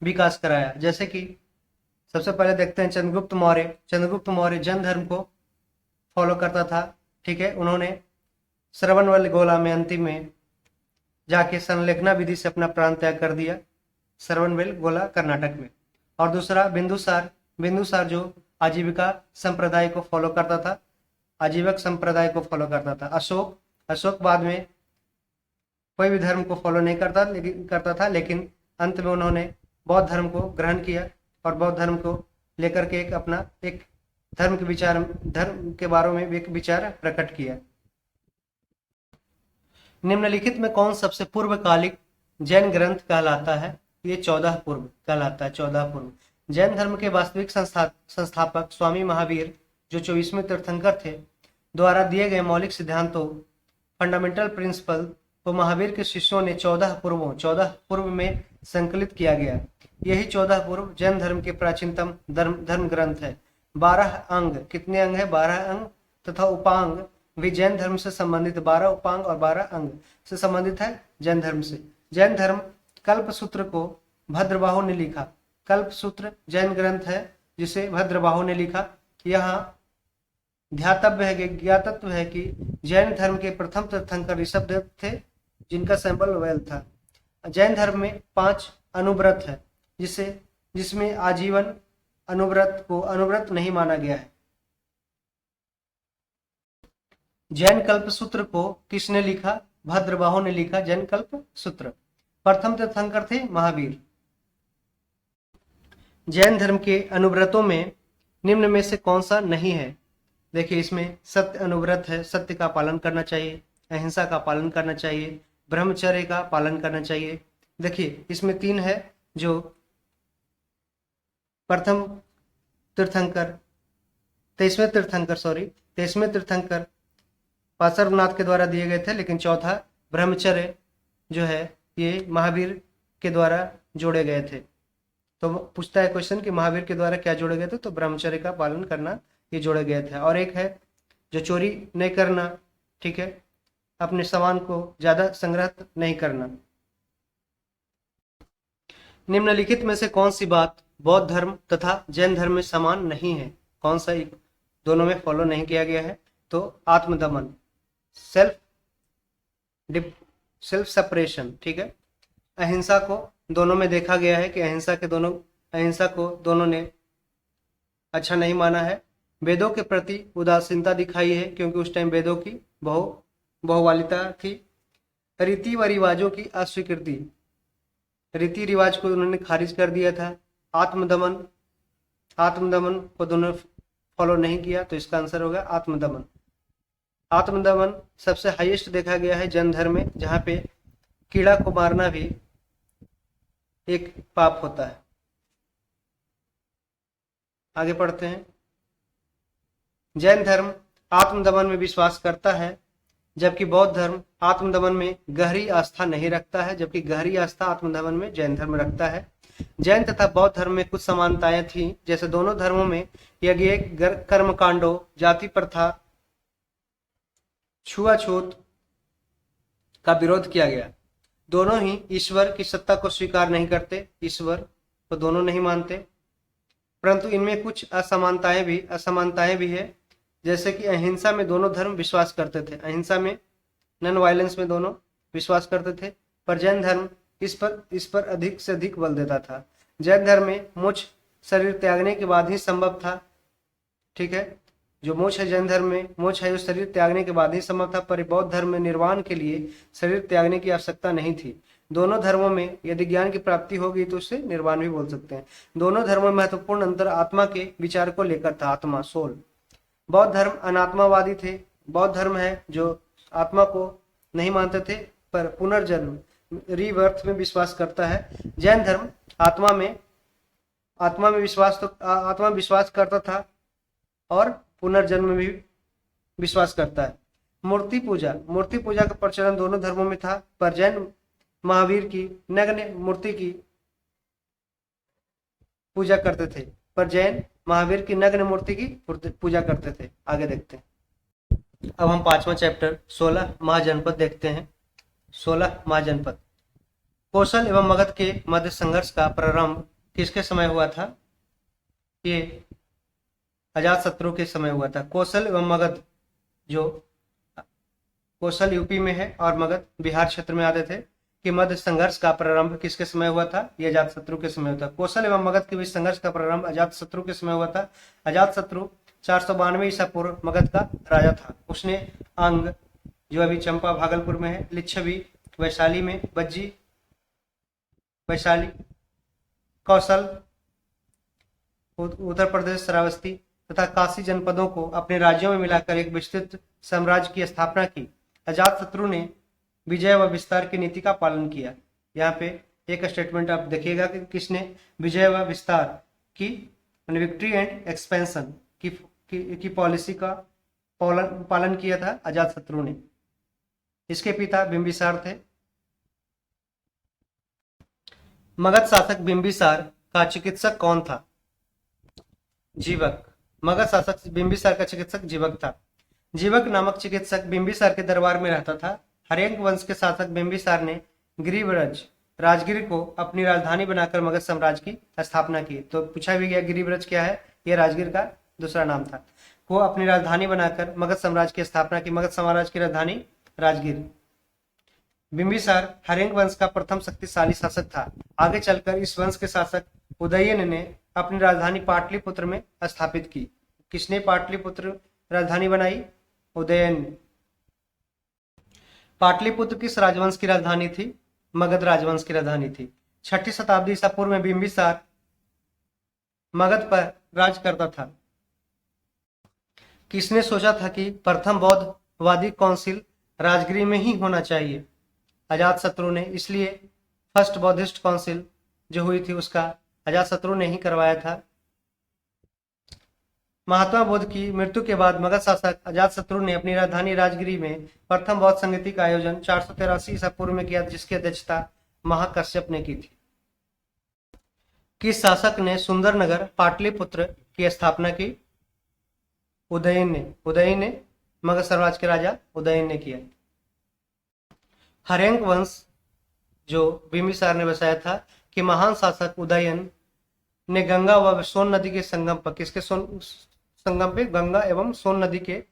विकास कराया। जैसे कि सबसे पहले देखते हैं चंद्रगुप्त मौर्य जैन धर्म को फॉलो करता था। ठीक है, उन्होंने श्रवणबेलगोला में अंतिम में जाके संलेखना विधि से अपना प्राण त्याग कर दिया, श्रवणबेलगोला कर्नाटक में। और दूसरा बिंदुसार जो आजीविका संप्रदाय को फॉलो करता था, आजीवक संप्रदाय को फॉलो करता था। अशोक बाद में कोई भी धर्म को फॉलो नहीं करता था, लेकिन अंत में उन्होंने बौद्ध धर्म को ग्रहण किया और बौद्ध धर्म को लेकर के एक धर्म के बारे में एक विचार प्रकट किया। निम्नलिखित में कौन सबसे पूर्वकालिक जैन ग्रंथ कहलाता है? ये 14 पूर्व कहलाता है। 14 पूर्व। जैन धर्म के वास्तविक संस्थापक स्वामी महावीर जो 24वें तीर्थंकर थे द्वारा दिए गए मौलिक सिद्धांतों फंडामेंटल प्रिंसिपल को महावीर के शिष्यों ने 14 पूर्व में संकलित किया गया। यही 14 पूर्व जैन धर्म के प्राचीनतम धर्म ग्रंथ है। 12 अंग, कितने अंग है? 12 अंग तथा उपांग भी जैन धर्म से संबंधित। 12 उपांग और 12 अंग से संबंधित है जैन धर्म से। जैन धर्म कल्पसूत्र को भद्रबाहु ने लिखा। कल्पसूत्र जैन ग्रंथ है जिसे भद्रबाहु ने लिखा। यहाँ ज्ञातत्व है कि जैन धर्म के प्रथम तीर्थंकर ऋषभदेव थे जिनका सैंपल वेल था। जैन धर्म में 5 अनुव्रत है जिसमें आजीवन अनुव्रत को अनुव्रत नहीं माना गया है। जैन कल्प सूत्र को किसने लिखा? भद्रबाहु ने लिखा जैन कल्प सूत्र। प्रथम तीर्थंकर थे महावीर। जैन धर्म के अनुव्रतों में निम्न में से कौन सा नहीं है? देखिए इसमें सत्य अनुव्रत है, सत्य का पालन करना चाहिए, अहिंसा का पालन करना चाहिए, ब्रह्मचर्य का पालन करना चाहिए। देखिए इसमें 3 है जो प्रथम तीर्थंकर 23वें तीर्थंकर पार्श्वनाथ के द्वारा दिए गए थे, लेकिन चौथा ब्रह्मचर्य जो है ये महावीर के द्वारा जोड़े गए थे। तो पूछता है क्वेश्चन कि महावीर के द्वारा क्या जोड़े गए थे? तो ब्रह्मचर्य का पालन करना ये जोड़े गए थे। और एक है जो चोरी नहीं करना, ठीक है, अपने सामान को ज्यादा संग्रह नहीं करना। निम्नलिखित में से कौन सी बात बौद्ध धर्म तथा जैन धर्म में समान नहीं है? कौन सा एक दोनों में फॉलो नहीं किया गया है? तो आत्मदमन, सेल्फ सेपरेशन, ठीक है। अहिंसा को दोनों में देखा गया है कि अहिंसा को दोनों ने अच्छा नहीं माना है। वेदों के प्रति उदासीनता दिखाई है क्योंकि उस टाइम वेदों की बहुवालिता थी। रीति व रिवाजों की अस्वीकृति, रीति रिवाज को उन्होंने खारिज कर दिया था। आत्मदमन को दोनों फॉलो नहीं किया, तो इसका आंसर होगा आत्मदमन। आत्मदमन सबसे हाईएस्ट देखा गया है जैन धर्म में, जहां पे कीड़ा को मारना भी एक पाप होता है। आगे पढ़ते हैं। जैन धर्म आत्मदमन में विश्वास करता है, जबकि बौद्ध धर्म आत्मदमन में गहरी आस्था नहीं रखता है, जबकि गहरी आस्था आत्मदमन में जैन धर्म रखता है। जैन तथा बौद्ध धर्म में कुछ समानताएं थी, जैसे दोनों धर्मों में यज्ञ, कर्मकांडों, जाति प्रथा, छुआछूत का विरोध किया गया। दोनों ही ईश्वर की सत्ता को स्वीकार नहीं करते, ईश्वर को दोनों नहीं मानते, परंतु इनमें कुछ असमानताएं भी है। जैसे कि अहिंसा में दोनों धर्म विश्वास करते थे, अहिंसा में, नॉन वायलेंस में दोनों विश्वास करते थे, पर जैन धर्म इस पर अधिक से अधिक बल देता था। जैन धर्म में मोक्ष शरीर त्यागने के बाद ही संभव था, ठीक है, जो मोक्ष है जैन धर्म में, मोक्ष है उस शरीर त्यागने के बाद ही संभव था, पर बौद्ध धर्म में निर्वाण के लिए शरीर त्यागने की आवश्यकता नहीं थी। दोनों धर्मों में यदि ज्ञान की प्राप्ति होगी तो उससे निर्वाण भी बोल सकते हैं। दोनों धर्मों में महत्वपूर्ण अंतर आत्मा के विचार को लेकर था, आत्मा, सोल। बौद्ध धर्म अनात्मावादी थे। बौद्ध धर्म है जो आत्मा को नहीं मानते थे, पर पुनर्जन्म, रीबर्थ में विश्वास करता है। जैन धर्म आत्मा में विश्वास करता था और पुनर्जन्म में भी विश्वास करता है। मूर्ति पूजा का प्रचलन दोनों धर्मों में था, पर जैन महावीर की नग्न मूर्ति की पूजा करते थे, पूजा करते थे। आगे देखते हैं। अब हम 5वां चैप्टर 16 महाजनपद देखते हैं। 16 महाजनपद। कौशल एवं मगध के मध्य संघर्ष का प्रारंभ किसके समय हुआ था? ये अजातशत्रु के समय हुआ था। कौशल एवं मगध, जो कौशल यूपी में है और मगध बिहार क्षेत्र में आते थे, कि मध्य संघर्ष का प्रारंभ किसके समय हुआ था? ये अजातशत्रु के समय हुआ था। कौशल एवं मगध के बीच संघर्ष का प्रारंभ अजातशत्रु के समय हुआ था। अजातशत्रु 492 ईसा पूर्व मगध का राजा था। उसने अंग, जो अभी चंपा भागलपुर में है, लिच्छवी वैशाली में, बज्जी वैशाली, कौशल उत्तर प्रदेश श्रावस्ती तथा काशी जनपदों को अपने राज्यों में मिलाकर एक विस्तृत साम्राज्य की स्थापना की। अजातशत्रु ने विजय व विस्तार की नीति का पालन किया। यहाँ पे एक स्टेटमेंट आप देखिएगा कि किसने विजय व विस्तार की, विक्ट्री एंड एक्सपेंशन की पॉलिसी का पालन किया था अजातशत्रु ने। इसके पिता बिंबिसार थे। मगध शासक बिंबिसार का चिकित्सक कौन था? जीवक। मगध शासक बिंबिसार का चिकित्सक जीवक था। जीवक नामक चिकित्सक बिंबिसार के दरबार में रहता था। हर्यंक वंश के शासक बिंबिसार ने गिरिव्रज, राजगिर को अपनी राजधानी बनाकर मगध साम्राज्य की स्थापना की। तो पूछा भी गया गिरिव्रज क्या है? यह राजगिर का दूसरा नाम था। वो अपनी राजधानी बनाकर मगध साम्राज्य की स्थापना की। मगध साम्राज्य की राजधानी राजगिर। बिंबिसार हर्यंक वंश का प्रथम शक्तिशाली शासक था। आगे चलकर इस वंश के शासक उदयन ने अपनी राजधानी पाटलिपुत्र में स्थापित की। किसने पाटलिपुत्र राजधानी बनाई? उदयन। पाटलिपुत्र किस राजवंश की राजधानी थी? मगध राजवंश की राजधानी थी। 6ठी शताब्दी ईसा पूर्व में बिंबिसार मगध पर राज करता था। किसने सोचा था कि प्रथम बौद्धवादी काउंसिल राजगृह में ही होना चाहिए? अजातशत्रु ने। इसलिए फर्स्ट बौद्धिस्ट काउंसिल जो हुई थी उसका अजातशत्रु ने ही करवाया था। महात्मा बुद्ध की मृत्यु के बाद मगध शासक अजातशत्रु ने अपनी राजधानी राजगिरी में प्रथम बौद्ध संगति का आयोजन 483 ईसा पूर्व में किया, जिसकी अध्यक्षता महाकश्यप ने की थी। किस शासक ने सुंदरनगर पाटलिपुत्र की स्थापना की? उदयन ने। उदयन ने, मगध साम्राज्य के राजा उदयन ने किया। हर्यंक वंश जो बिंबिसार ने बसाया था कि महान शासक उदयन ने गंगा व सोन नदी के संगम पर, किसके संगम पे? गंगा एवं सोन नदी के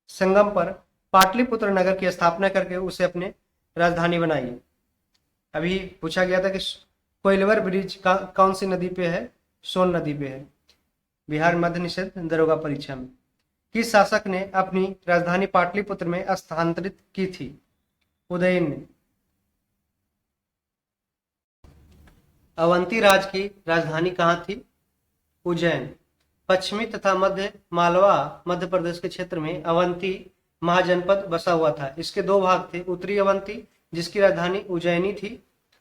संगम पर पाटलिपुत्र नगर की स्थापना करके उसे अपने राजधानी बनाई। अभी पूछा गया था कि कोइलवर ब्रिज कौन सी नदी पे है? सोन नदी पे है। बिहार मध्य निषेध दरोगा परीक्षा में। किस शासक ने अपनी राजधानी पाटलिपुत्र में स्थानांतरित की थी? उदयन ने। अवंती राज की राजधानी कहाँ थी? उज्जैन। पश्चिमी तथा मध्य मालवा मध्य प्रदेश के क्षेत्र में अवंती महाजनपद बसा हुआ था। इसके दो भाग थे, उत्तरी अवंती जिसकी राजधानी उज्जैनी थी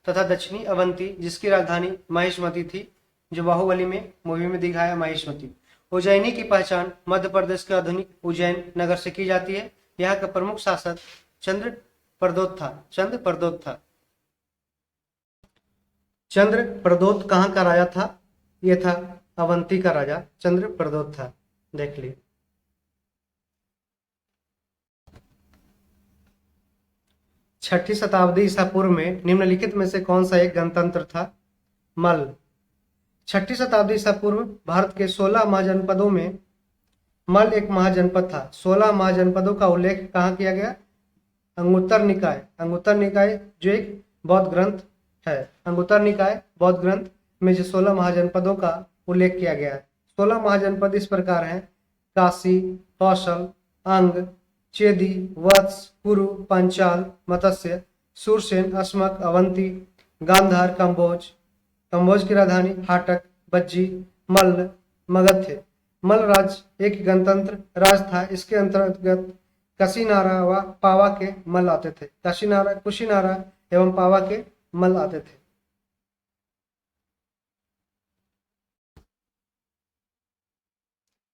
तथा दक्षिणी अवंती जिसकी राजधानी महिष्मती थी, जो बाहुबली में मूवी में दिखाया महिष्मती। उज्जैनी की पहचान मध्य प्रदेश के आधुनिक उज्जैन नगर से की जाती है। यहाँ का प्रमुख शासक चंद्रप्रदोत था। चंद्रप्रदोत कहाँ का राजा था? यह था अवंती का राजा चंद्रप्रदोत था। देख ली। छठी शताब्दी ईसा पूर्व में निम्नलिखित में से कौन सा एक गणतंत्र था? मल्ल। छठी शताब्दी ईसा पूर्व भारत के 16 महाजनपदों में मल्ल एक महाजनपद था। 16 महाजनपदों का उल्लेख कहाँ किया गया? अंगुत्तर निकाय जो एक बौद्ध ग्रंथ है। अंगुत्तर निकाय बौद्ध ग्रंथ में जो 16 महाजनपदों का उल्लेख किया गया है। 16 महाजनपद इस प्रकार हैं: काशी, कौशल, अंग, चेदी, वत्स, कुरु, पंचाल, मत्स्य, सूरसेन, अस्मक, अवंती, गांधार, कंबोज की राजधानी हाटक, बज्जी, मल्ल, मगध थे। मल्ल राज्य एक गणतंत्र राज था। इसके अंतर्गत कुशीनारा व पावा के मल्ल आते थे। कुशीनारा एवं पावा के मल्ल आते थे।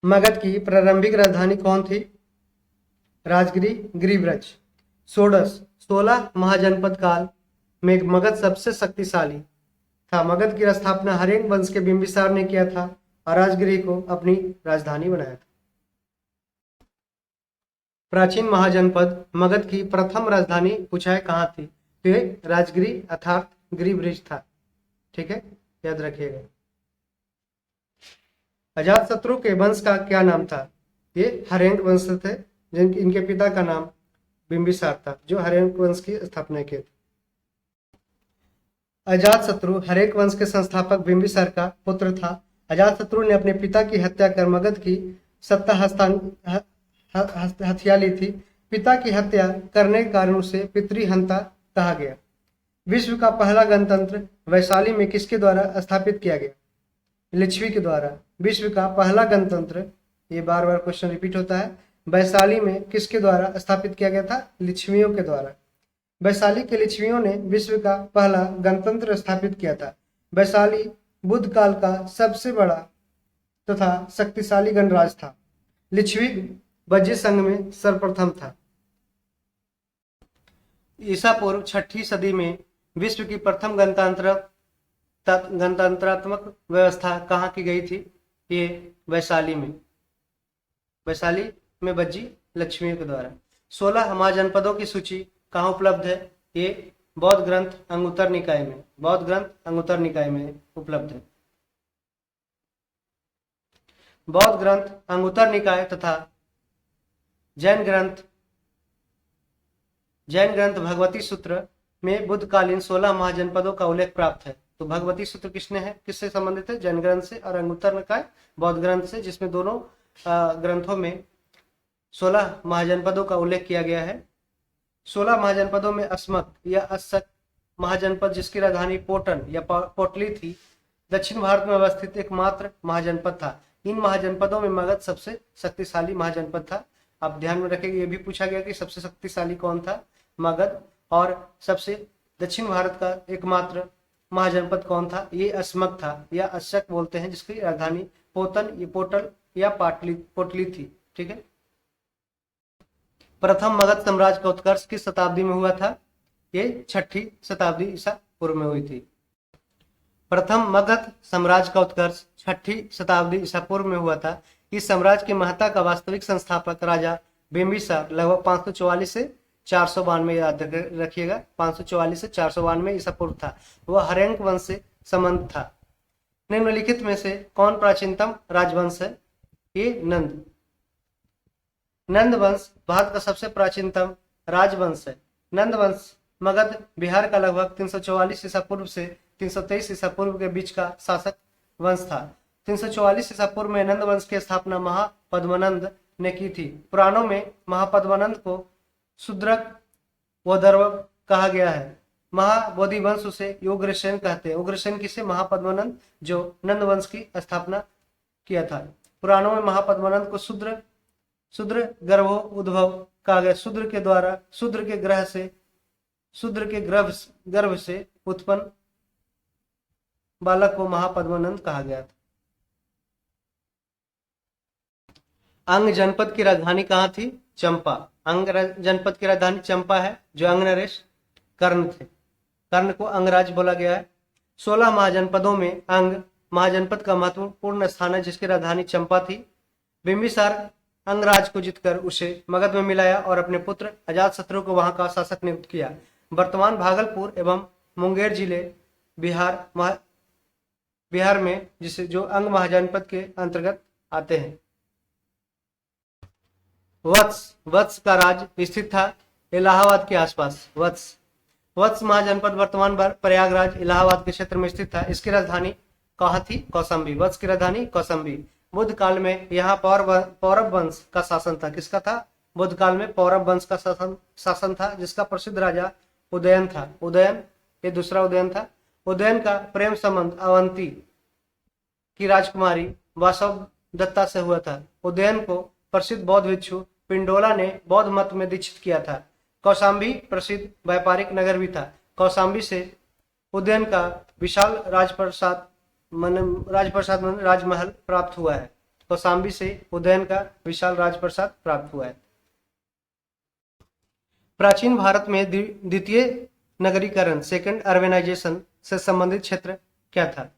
मगध की प्रारंभिक राजधानी कौन थी? राजगिरी, गिरिब्रज। षोडश 16 महाजनपद काल में मगध सबसे शक्तिशाली था। मगध की स्थापना हर्यंक वंश के बिंबिसार ने किया था और राजगिरी को अपनी राजधानी बनाया था। प्राचीन महाजनपद मगध की प्रथम राजधानी पूछा है कहाँ थी? तो ये राजगिरी अर्थात गिरिब्रिज था। ठीक है, याद रखिएगा। अजातशत्रु के वंश का क्या नाम था? ये हर्यंक वंश थे, इनके पिता का नाम बिंबिसार था, जो हर्यंक वंश की स्थापना किए थे। अजातशत्रु हर्यंक वंश के संस्थापक बिंबिसार का पुत्र था। अजातशत्रु ने अपने पिता की हत्या कर मगध की सत्ता हथिया ली थी। पिता की हत्या करने के कारण उसे पितृहंता कहा गया। विश्व का पहला गणतंत्र वैशाली में किसके द्वारा स्थापित किया गया? लिच्छवी के द्वारा। विश्व का पहला गणतंत्र, ये बार बार क्वेश्चन रिपीट होता है, वैशाली में किसके द्वारा स्थापित किया गया था? लिच्छवियों के द्वारा। वैशाली के लिच्छवियों ने विश्व का पहला गणतंत्र स्थापित किया था। वैशाली बुद्ध काल का सबसे बड़ा तथा शक्तिशाली गणराज था। लिच्छवी बज्जी संघ में सर्वप्रथम था। ईसा पूर्व 6ठी सदी में विश्व की प्रथम गणतंत्रात्मक व्यवस्था कहाँ की गई थी? ये वैशाली में बज्जी लक्ष्मियों के द्वारा। 16 महाजनपदों की सूची कहाँ उपलब्ध है? ये बौद्ध ग्रंथ अंगुत्तर निकाय में उपलब्ध है। बौद्ध ग्रंथ अंगुत्तर निकाय तथा जैन ग्रंथ भगवती सूत्र में बुद्धकालीन 16 महाजनपदों का उल्लेख प्राप्त है। तो भगवती सूत्र किससे संबंधित है? जैन ग्रंथ से, और अंगुत्तर निकाय बौद्ध ग्रंथ से, जिसमें दोनों ग्रंथों में 16 महाजनपदों का उल्लेख किया गया है। 16 महाजनपदों में अस्मक या अस्सक महाजनपद जिसकी राजधानी पोटन या पोटली थी दक्षिण भारत में अवस्थित एकमात्र महाजनपद था। इन महाजनपदों में मगध सबसे शक्तिशाली महाजनपद था। आप ध्यान में रखेंगे, ये भी पूछा गया कि सबसे शक्तिशाली कौन था, मगध। और सबसे दक्षिण भारत का एकमात्र महाजनपद कौन था, ये अस्मक था या अस्सक बोलते हैं, जिसकी राजधानी पोतन, ये पोटल या पोटली थी। ठीक है। प्रथम मगध साम्राज्य का उत्कर्ष किस शताब्दी में हुआ था, ये 6ठी शताब्दी ईसा पूर्व में हुई थी। प्रथम मगध साम्राज्य का उत्कर्ष 6ठी शताब्दी ईसा पूर्व में हुआ था। इस साम्राज्य की महत्ता का वास्तविक संस्थापक राजा बिंबिसार लगभग 544 से 492, याद रखिएगा, 544 से 492 ईसा पूर्व था। वह हर्यंक वंश से संबंध था। निम्नलिखित में से कौन प्राचीनतम राजवंश है, ये नंद वंश भारत का सबसे प्राचीनतम राजवंश है। नंद वंश मगध बिहार का लगभग 344 ईसा पूर्व से 323 ईसा पूर्व के बीच का शासक वंश था। 344 ईसा पूर्व में नंद वंश की स्थापना महापद्मनंद ने की थी। पुराणों में महापद्मनंद को शूद्रक वोदर्व कहा गया है। महाबोधि वंश उसे उग्रसेन कहते हैं। उग्रसेन किसे, महापद्मनंद जो नंद वंश की स्थापना किया था। पुराणों में महापद्मनंद को शूद्र गर्भो उद्भव कहा गया। शूद्र के गर्भ से उत्पन्न बालक को महापद्मनंद कहा गया था। अंग जनपद की राजधानी कहाँ थी, चंपा। अंग जनपद की राजधानी चंपा है। जो अंग नरेश कर्ण थे, कर्ण को अंगराज बोला गया है। 16 महाजनपदों में अंग महाजनपद का महत्वपूर्ण स्थान है, जिसकी राजधानी चंपा थी। बिंबिसार अंगराज को जीतकर उसे मगध में मिलाया और अपने पुत्र अजातशत्रु को वहां का शासक नियुक्त किया। वर्तमान भागलपुर एवं मुंगेर जिले बिहार में जिसे जो अंग महाजनपद के अंतर्गत आते हैं। वत्स का राज्य स्थित था इलाहाबाद के आसपास। वत्स महाजनपद वर्तमान प्रयागराज इलाहाबाद के क्षेत्र में स्थित था। इसकी राजधानी कहाँ थी, कौशाम्बी। वत्स की राजधानी कौशाम्बी। बुद्ध काल में यहाँ पौरव वंश का शासन था। किसका था, बुद्ध काल में पौरव वंश का शासन था, जिसका प्रसिद्ध राजा उदयन था। ये दूसरा उदयन था। उदयन का प्रेम संबंध अवंती की राजकुमारी वासव दत्ता से हुआ था। उदयन को प्रसिद्ध बौद्ध भिक्षु पिंडोला ने बौद्ध मत में दीक्षित किया था। कौशाम्बी प्रसिद्ध व्यापारिक नगर भी था। कौशाम्बी से उदयन का विशाल राजमहल प्राप्त हुआ है। कौशाम्बी से उदयन का विशाल राजप्रसाद प्राप्त हुआ है। प्राचीन भारत में द्वितीय नगरीकरण, सेकंड अर्बेनाइजेशन से संबंधित क्षेत्र क्या था,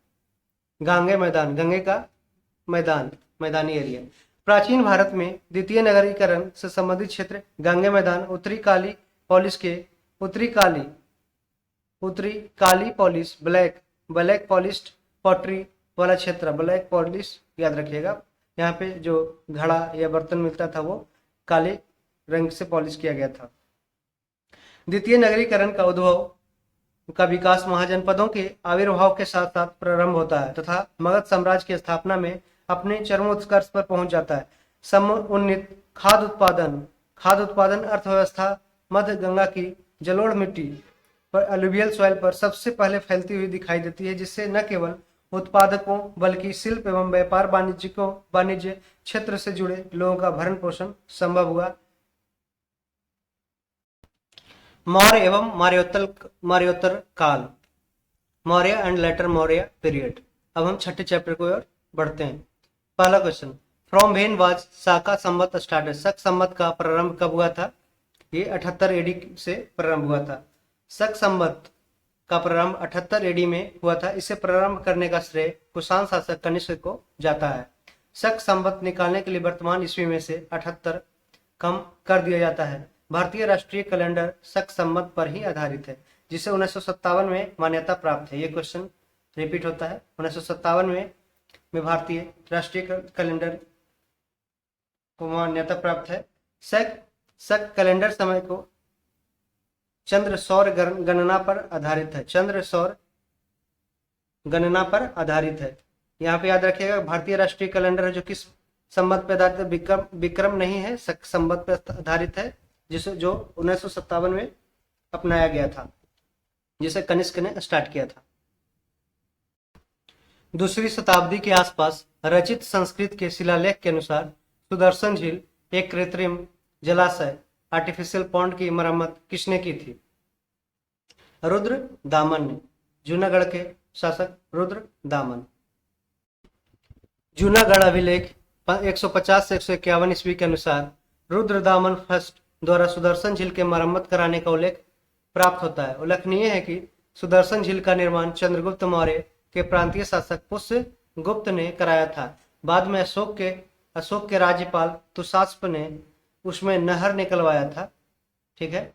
गांगे मैदान। गंगे का मैदान, मैदानी एरिया। प्राचीन भारत में द्वितीय नगरीकरण से संबंधित क्षेत्र गांगे मैदान, उत्तरी काली पॉलिश ब्लैक पॉलिश्ड पॉटरी वाला क्षेत्र, ब्लैक पॉलिश याद रखिएगा। यहाँ पे जो घड़ा या बर्तन मिलता था वो काले रंग से पॉलिश किया गया था। द्वितीय नगरीकरण का उद्भव का विकास महाजनपदों के आविर्भाव के साथ साथ प्रारंभ होता है तथा मगध साम्राज्य की स्थापना में अपने चरमोत्कर्ष पर पहुंच जाता है। समुन्नत खाद्य उत्पादन अर्थव्यवस्था मध्य गंगा की जलोढ़ मिट्टी पर अलुवियल सॉइल पर सबसे पहले फैलती हुई दिखाई देती है, जिससे न केवल उत्पादकों बल्कि शिल्प एवं व्यापार वाणिज्य क्षेत्र से जुड़े लोगों का भरण पोषण संभव हुआ। मौर्य एवं मौर्योत्तर काल, Maurya and later Maurya period. अब हम छठे चैप्टर को ओर बढ़ते हैं। पहला question, from when was Shaka Samvat started. शक संवत का प्रारंभ कब हुआ था, ये 78 एडी से प्रारंभ हुआ था। शक संवत का प्रारंभ 78 एडी में हुआ था। इसे प्रारंभ करने का श्रेय कुषाण शासक कनिष्क को जाता है। शक संवत निकालने के लिए वर्तमान ईस्वी में से 78 कम कर दिया जाता है। भारतीय राष्ट्रीय कैलेंडर शक संवत पर ही आधारित है, जिसे 1957 में मान्यता प्राप्त है। ये क्वेश्चन रिपीट होता है। 1957 में भारतीय राष्ट्रीय कैलेंडर को मान्यता प्राप्त है। शक कैलेंडर समय को चंद्र सौर गणना पर आधारित है। चंद्र सौर गणना पर आधारित है। यहाँ पे याद रखिएगा, भारतीय राष्ट्रीय कैलेंडर है जो किस संवत पर आधारित है, विक्रम नहीं है, शक संवत पर आधारित है, जो 1957 में अपनाया गया था, जिसे कनिष्क ने स्टार्ट किया था। दूसरी शताब्दी के आसपास रचित संस्कृत के शिलालेख के अनुसार सुदर्शन झील एक कृत्रिम जलाशय आर्टिफिशियल पॉन्ड की मरम्मत किसने की थी? रुद्र दामन ने। जूनागढ़ के शासक रुद्र दामन। जूनागढ़ अभिलेख 150 से 151 ईस्वी के अनुसार रुद्र दामन फर्स्ट द्वारा सुदर्शन झील के मरम्मत कराने का उल्लेख प्राप्त होता है। उल्लेखनीय है कि सुदर्शन झील का निर्माण चंद्रगुप्त मौर्य के प्रांतीय शासक पुष्य गुप्त ने कराया था। बाद में अशोक के राज्यपाल तुषास्प ने उसमें नहर निकलवाया था। ठीक है।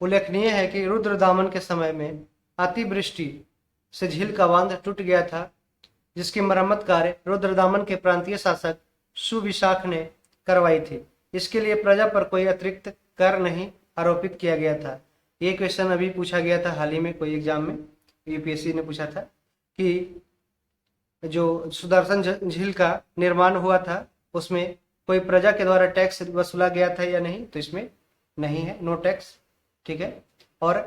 उल्लेखनीय है कि रुद्र दामन के समय में अतिवृष्टि से झील का बांध टूट गया था, जिसकी मरम्मत कार्य रुद्र दामन के प्रांतीय शासक सुविशाख ने करवाई थी। इसके लिए प्रजा पर कोई अतिरिक्त कर नहीं आरोपित किया गया था। ये क्वेश्चन अभी पूछा गया था हाल ही में कोई एग्जाम में, यूपीएससी ने पूछा था कि जो सुदर्शन झील का निर्माण हुआ था उसमें कोई प्रजा के द्वारा टैक्स वसूला गया था या नहीं, तो इसमें नहीं है, नो टैक्स। ठीक है। और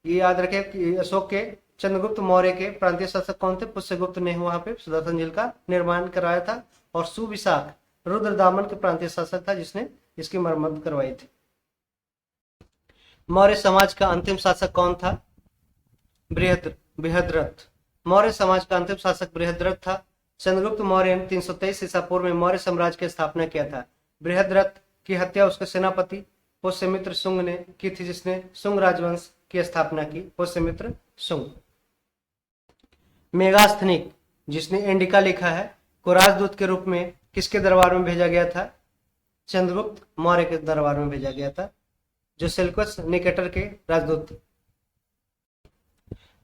ये याद रखें कि अशोक के चंद्रगुप्त मौर्य के प्रांतीय शासक कौन थे? पुष्यगुप्त ने वहां पे सुदर्शन झील का निर्माण कराया था, और सुविशाख रुद्र दामन के प्रांतीय शासक था जिसने इसकी मरम्मत करवाई थी। मौर्य समाज का अंतिम शासक कौन था? बृहद्रथ। मौर्य समाज का अंतिम शासक बृहद्रथ था। चंद्रगुप्त मौर्य ने 323 ईसा पूर्व में मौर्य साम्राज्य की स्थापना किया था। बृहद्रथ की हत्या उसके सेनापति पुष्यमित्र शुंग ने की थी, जिसने शुंग राजवंश की स्थापना की। पुष्यमित्र शुंग। मेगास्थनीक, जिसने इंडिका लिखा है, को राजदूत के रूप में किसके दरबार में भेजा गया था? चंद्रगुप्त मौर्य के दरबार में भेजा गया था, जो सेल्यूकस निकेटर के राजदूत थे।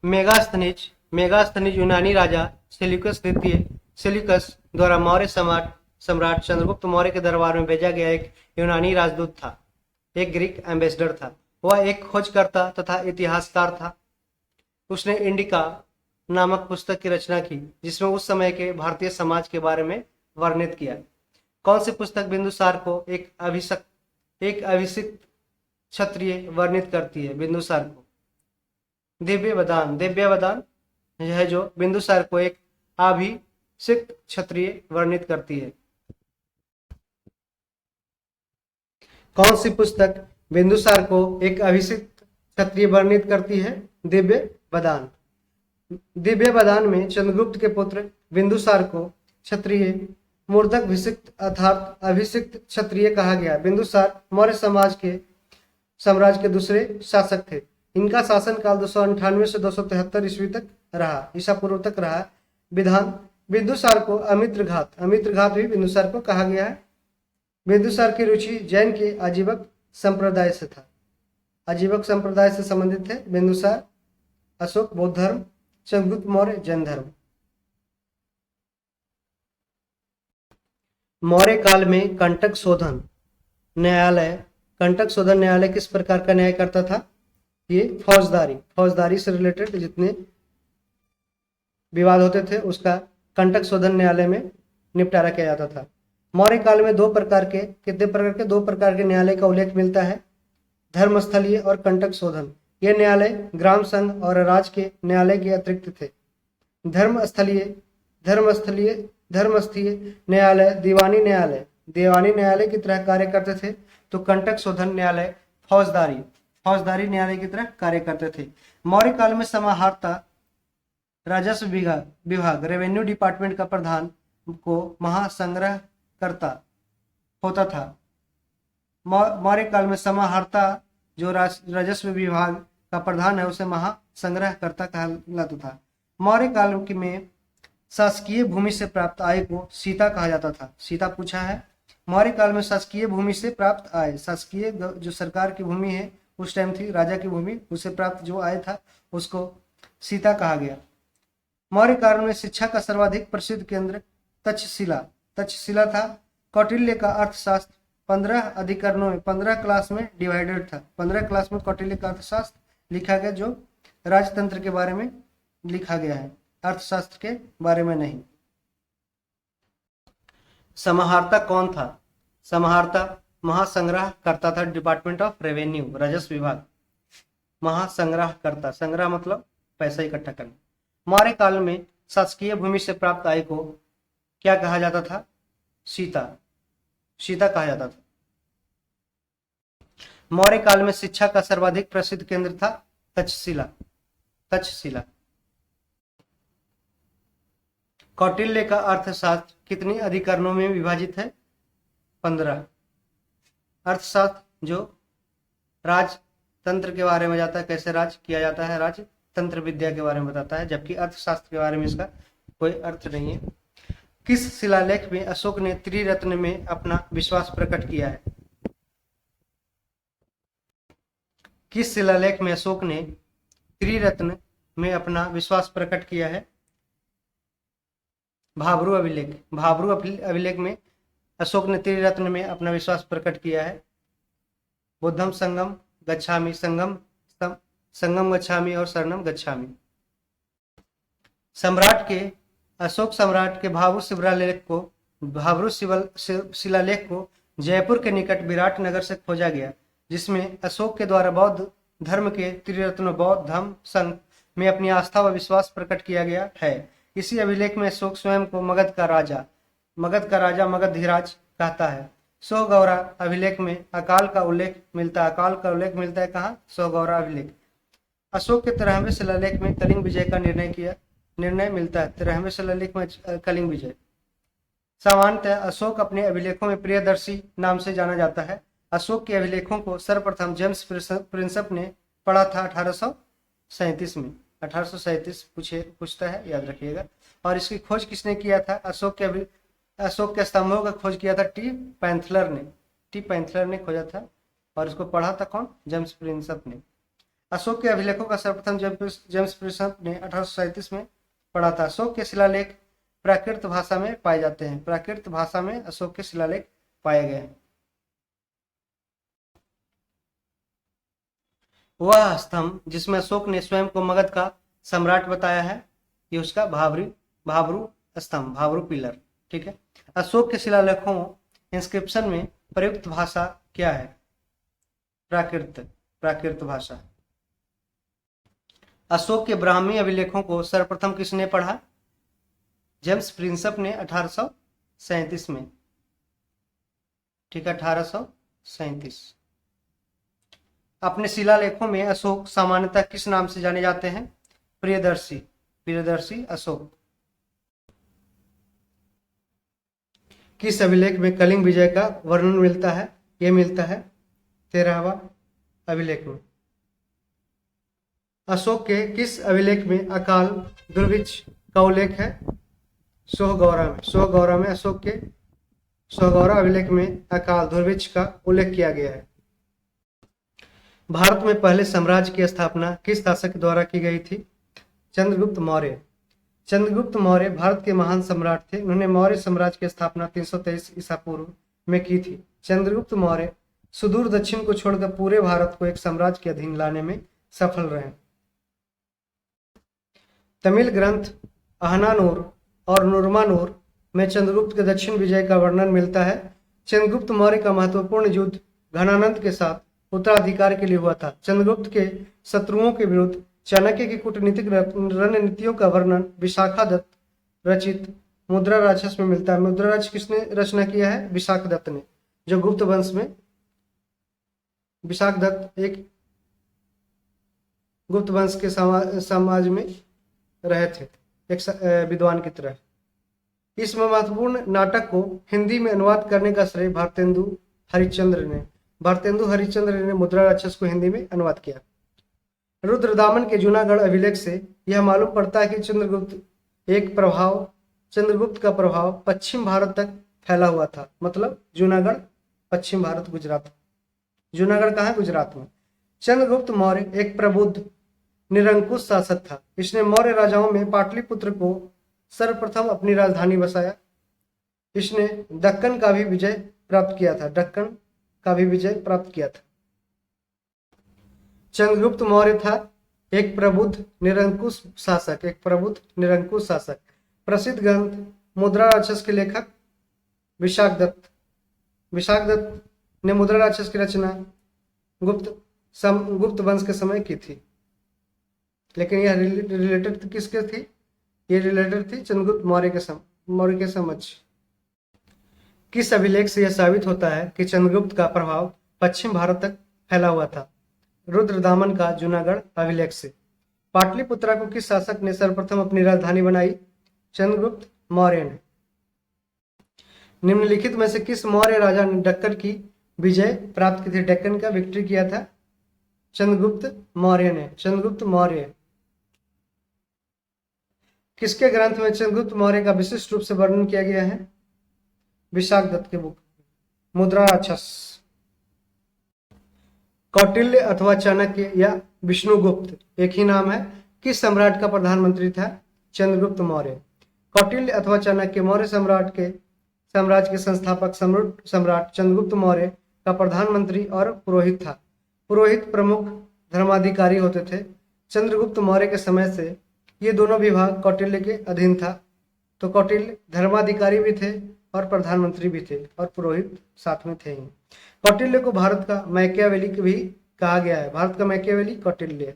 मेगास्थनीज यूनानी राजा सेल्यूकस द्वारा मौर्य सम्राट चंद्रगुप्त मौर्य के दरबार में भेजा गया एक यूनानी राजदूत था, एक ग्रीक एम्बेसडर था। वह एक खोजकर्ता तथा इतिहासकार था। उसने इंडिका नामक पुस्तक की रचना की, जिसमें उस समय के भारतीय समाज के बारे में वर्णित किया। कौन सी पुस्तक बिंदुसार को एक अभिषिक्त क्षत्रिय वर्णित करती है? बिंदुसार को दिव्यवदान है जो बिंदुसार को एक अभिषिक्त क्षत्रिय वर्णित करती है। कौन सी पुस्तक बिंदुसार को एक अभिषिक्त क्षत्रिय वर्णित करती है? दिव्यवदान में चंद्रगुप्त के पुत्र बिंदुसार को क्षत्रिय मूर्धक अर्थात अभिषिक्त क्षत्रिय कहा गया। बिंदुसार मौर्य साम्राज्य के दूसरे शासक थे। इनका शासनकाल 298 से 273 ईस्वी तक रहा, ईसा पूर्व तक रहा। बिंदुसार को अमित्रघात भी बिंदुसार को कहा गया है। बिंदुसार की रुचि जैन के आजीवक संप्रदाय से था, आजीवक संप्रदाय से संबंधित थे। बिंदुसार अशोक बौद्ध धर्म, चंद्रगुप्त मौर्य जैन धर्म। मौर्य काल में कंटक शोधन न्यायालय किस प्रकार का न्याय करता था? ये फौजदारी से रिलेटेड जितने विवाद होते थे उसका कंटक शोधन न्यायालय में निपटारा किया जाता था। मौर्य काल में दो प्रकार के न्यायालय का उल्लेख मिलता है, धर्मस्थलीय और कंटक शोधन। ये न्यायालय ग्राम संघ और राज्य के न्यायालय के अतिरिक्त थे। धर्मस्थलीय न्यायालय दीवानी न्यायालय की तरह कार्य करते थे, तो कंटक शोधन न्यायालय फौजदारी न्यायालय की तरह कार्य करते थे। मौर्य काल में समाहर्ता राजस्व विभाग रेवेन्यू डिपार्टमेंट का प्रधान को महासंग्रहकर्ता होता था। मौर्य काल में समाहर्ता जो राजस्व विभाग का प्रधान है उसे महासंग्रहकर्ता कहलाता था। मौर्य काल में शासकीय भूमि से प्राप्त आय को सीता कहा जाता था। सीता पूछा है। मौर्य काल में शासकीय भूमि से प्राप्त आय, शासकीय जो सरकार की भूमि है उस टाइम थी, राजा की भूमि, उससे प्राप्त जो आय था उसको सीता कहा गया। मौर्य काल में शिक्षा का सर्वाधिक प्रसिद्ध केंद्र तक्षशिला था। कौटिल्य का अर्थशास्त्र 15 अधिकरणों में 15 क्लास में डिवाइडेड था। 15 क्लास में कौटिल्य का अर्थशास्त्र लिखा गया, जो राजतंत्र के बारे में लिखा गया है, अर्थशास्त्र के बारे में नहीं। समाहर्ता कौन था? समाहर्ता महासंग्रह करता था, डिपार्टमेंट ऑफ रेवेन्यू, राजस्व विभाग। महासंग्रह करता, संग्रह मतलब पैसा इकट्ठा करना। मौर्य काल में शासकीय भूमि से प्राप्त आय को क्या कहा जाता था? सीता, सीता कहा जाता था। मौर्य काल में शिक्षा का सर्वाधिक प्रसिद्ध केंद्र था तक्षशिला, तक्षशिला। कौटिल्य का अर्थशास्त्र कितनी अधिकरणों में विभाजित है? 15। अर्थशास्त्र जो राजतंत्र के बारे में जाता है, कैसे राज किया जाता है, राजतंत्र विद्या के बारे में बताता है, जबकि अर्थशास्त्र के बारे में इसका कोई अर्थ नहीं है। किस शिलालेख में अशोक ने त्रिरत्न में अपना विश्वास प्रकट किया है? किस शिलालेख में अशोक ने त्रिरत्न में अपना विश्वास प्रकट किया है? भाब्रू अभिलेख, भाब्रू अभिलेख में अशोक ने त्रिरत्न में अपना विश्वास प्रकट किया है। बुद्धम संगम गच्छामि, संगम गच्छामि और शरणम गच्छामि। सम्राट के, अशोक सम्राट के भाब्रू शिलालेख को जयपुर के निकट विराट नगर से खोजा गया, जिसमें अशोक के द्वारा बौद्ध धर्म के त्रिरत्न बौद्ध धम्म संघ में अपनी आस्था व विश्वास प्रकट किया गया है। इसी अभिलेख में अशोक स्वयं को मगध का राजा मगधीराज कहता है। सोहगौरा अभिलेख में अकाल का उल्लेख मिलता है, अकाल का उल्लेख मिलता है कहाँ? सोहगौरा अभिलेख। अशोक के 13वें शिलालेख में कलिंग विजय का निर्णय मिलता है, 13वें शिलालेख में कलिंग विजय। सामान्यतः अशोक अपने अभिलेखों में प्रियदर्शी नाम से जाना जाता है। अशोक के अभिलेखों को सर्वप्रथम जेम्स प्रिंसप ने पढ़ा था 1837 में। 1837 पूछता है, याद रखिएगा। और इसकी खोज किसने किया था? अशोक के स्तंभों का खोज किया था टी पैंथलर ने खोजा था, और इसको पढ़ा था कौन? जेम्स प्रिंसप ने। अशोक के अभिलेखों का सर्वप्रथम जेम्स प्रिंसप ने 1837 में पढ़ा था। अशोक के शिलालेख प्राकृत भाषा में पाए जाते हैं, प्राकृत भाषा में अशोक के शिलालेख पाए गए हैं। वह स्तंभ जिसमें अशोक ने स्वयं को मगध का सम्राट बताया है, ये उसका भाब्रू स्तंभ, भाब्रू पिलर। ठीक है। अशोक के शिलालेखों इंस्क्रिप्शन में प्रयुक्त भाषा क्या है? प्राकृत भाषा। अशोक के ब्राह्मी अभिलेखों को सर्वप्रथम किसने पढ़ा? जेम्स प्रिंसप ने 1837 में। ठीक है, 1837। अपने शिलालेखों में अशोक सामान्यतः किस नाम से जाने जाते हैं? प्रियदर्शी अशोक। किस अभिलेख में कलिंग विजय का वर्णन मिलता है? यह मिलता है 13वां अभिलेख में। अशोक के किस अभिलेख में अकाल दुर्भिक्ष का उल्लेख है? सोहगौरा में अशोक के सोहगौरा अभिलेख में अकाल दुर्भिक्ष का उल्लेख किया गया है। भारत में पहले साम्राज्य की स्थापना किस शासक द्वारा की गई थी? चंद्रगुप्त मौर्य। चंद्रगुप्त मौर्य भारत के महान सम्राट थे। उन्होंने मौर्य साम्राज्य की स्थापना 323 ईसा पूर्व में की थी। चंद्रगुप्त मौर्य सुदूर दक्षिण को छोड़कर पूरे भारत को एक साम्राज्य के अधीन लाने में सफल रहे। तमिल ग्रंथ अहनानूर और नुरमानूर में चंद्रगुप्त के दक्षिण विजय का वर्णन मिलता है। चंद्रगुप्त मौर्य का महत्वपूर्ण युद्ध घनानंद के साथ उत्तराधिकार के लिए हुआ था। चंद्रगुप्त के शत्रुओं के विरुद्ध चाणक्य की कूटनीतिक रणनीतियों का वर्णन विशाखादत्त रचित मुद्रा राजस में मिलता है। मुद्रा राजस किसने रचना किया है? विशाखदत्त ने, जो गुप्त वंश में, विशाखदत्त एक गुप्त वंश के समाज में रहे थे, एक विद्वान की तरह। इस महत्वपूर्ण नाटक को हिंदी में अनुवाद करने का श्रेय भारतेंदु हरिश्चंद्र ने मुद्रा राक्षस को हिंदी में अनुवाद किया। रुद्रदामन के जूनागढ़ अभिलेख से यह मालूम पड़ता है कि चंद्रगुप्त का प्रभाव पश्चिम भारत तक फैला हुआ था। मतलब जूनागढ़ पश्चिम भारत, गुजरात। जूनागढ़ कहाँ है? गुजरात में। चंद्रगुप्त मौर्य एक प्रबुद्ध निरंकुश शासक था। इसने मौर्य राजाओं में पाटलिपुत्र को सर्वप्रथम अपनी राजधानी बसाया। इसने दक्कन का भी विजय प्राप्त किया था। चंद्रगुप्त मौर्य था एक प्रबुद्ध निरंकुश शासक। प्रसिद्ध ग्रंथ मुद्रा राक्षस के लेखक विशाखदत्त ने मुद्रा राक्षस की रचना गुप्त वंश के समय की थी, लेकिन यह रिलेटेड किसके थी? ये रिलेटेड थी चंद्रगुप्त मौर्य के समझ। किस अभिलेख से यह साबित होता है कि चंद्रगुप्त का प्रभाव पश्चिम भारत तक फैला हुआ था? रुद्रदामन का जूनागढ़ अभिलेख से। पाटलिपुत्रा को किस शासक ने सर्वप्रथम अपनी राजधानी बनाई? चंद्रगुप्त मौर्य ने। निम्नलिखित में से किस मौर्य राजा ने डक्कर की विजय प्राप्त की थी? डेक्कन का विक्ट्री किया था चंद्रगुप्त मौर्य ने। चंद्रगुप्त मौर्य। किसके ग्रंथ में चंद्रगुप्त मौर्य का विशिष्ट रूप से वर्णन किया गया है? विशाखदत्त के बुक मुद्रा राक्षस। कौटिल्य अथवा चाणक्य या विष्णुगुप्त एक ही नाम है, किस सम्राट का प्रधानमंत्री था? चंद्रगुप्त मौर्य। कौटिल्य अथवा चाणक्य मौर्य साम्राज्य के संस्थापक सम्राट चंद्रगुप्त मौर्य का प्रधानमंत्री और पुरोहित था। पुरोहित प्रमुख धर्माधिकारी होते थे। चंद्रगुप्त मौर्य के समय से ये दोनों विभाग कौटिल्य के अधीन था। तो कौटिल्य धर्माधिकारी भी थे और प्रधानमंत्री भी थे और पुरोहित साथ में थे ही। कौटिल्य को भारत का मैकियावेली भी कहा गया है। भारत का मैकियावेली कौटिल्य।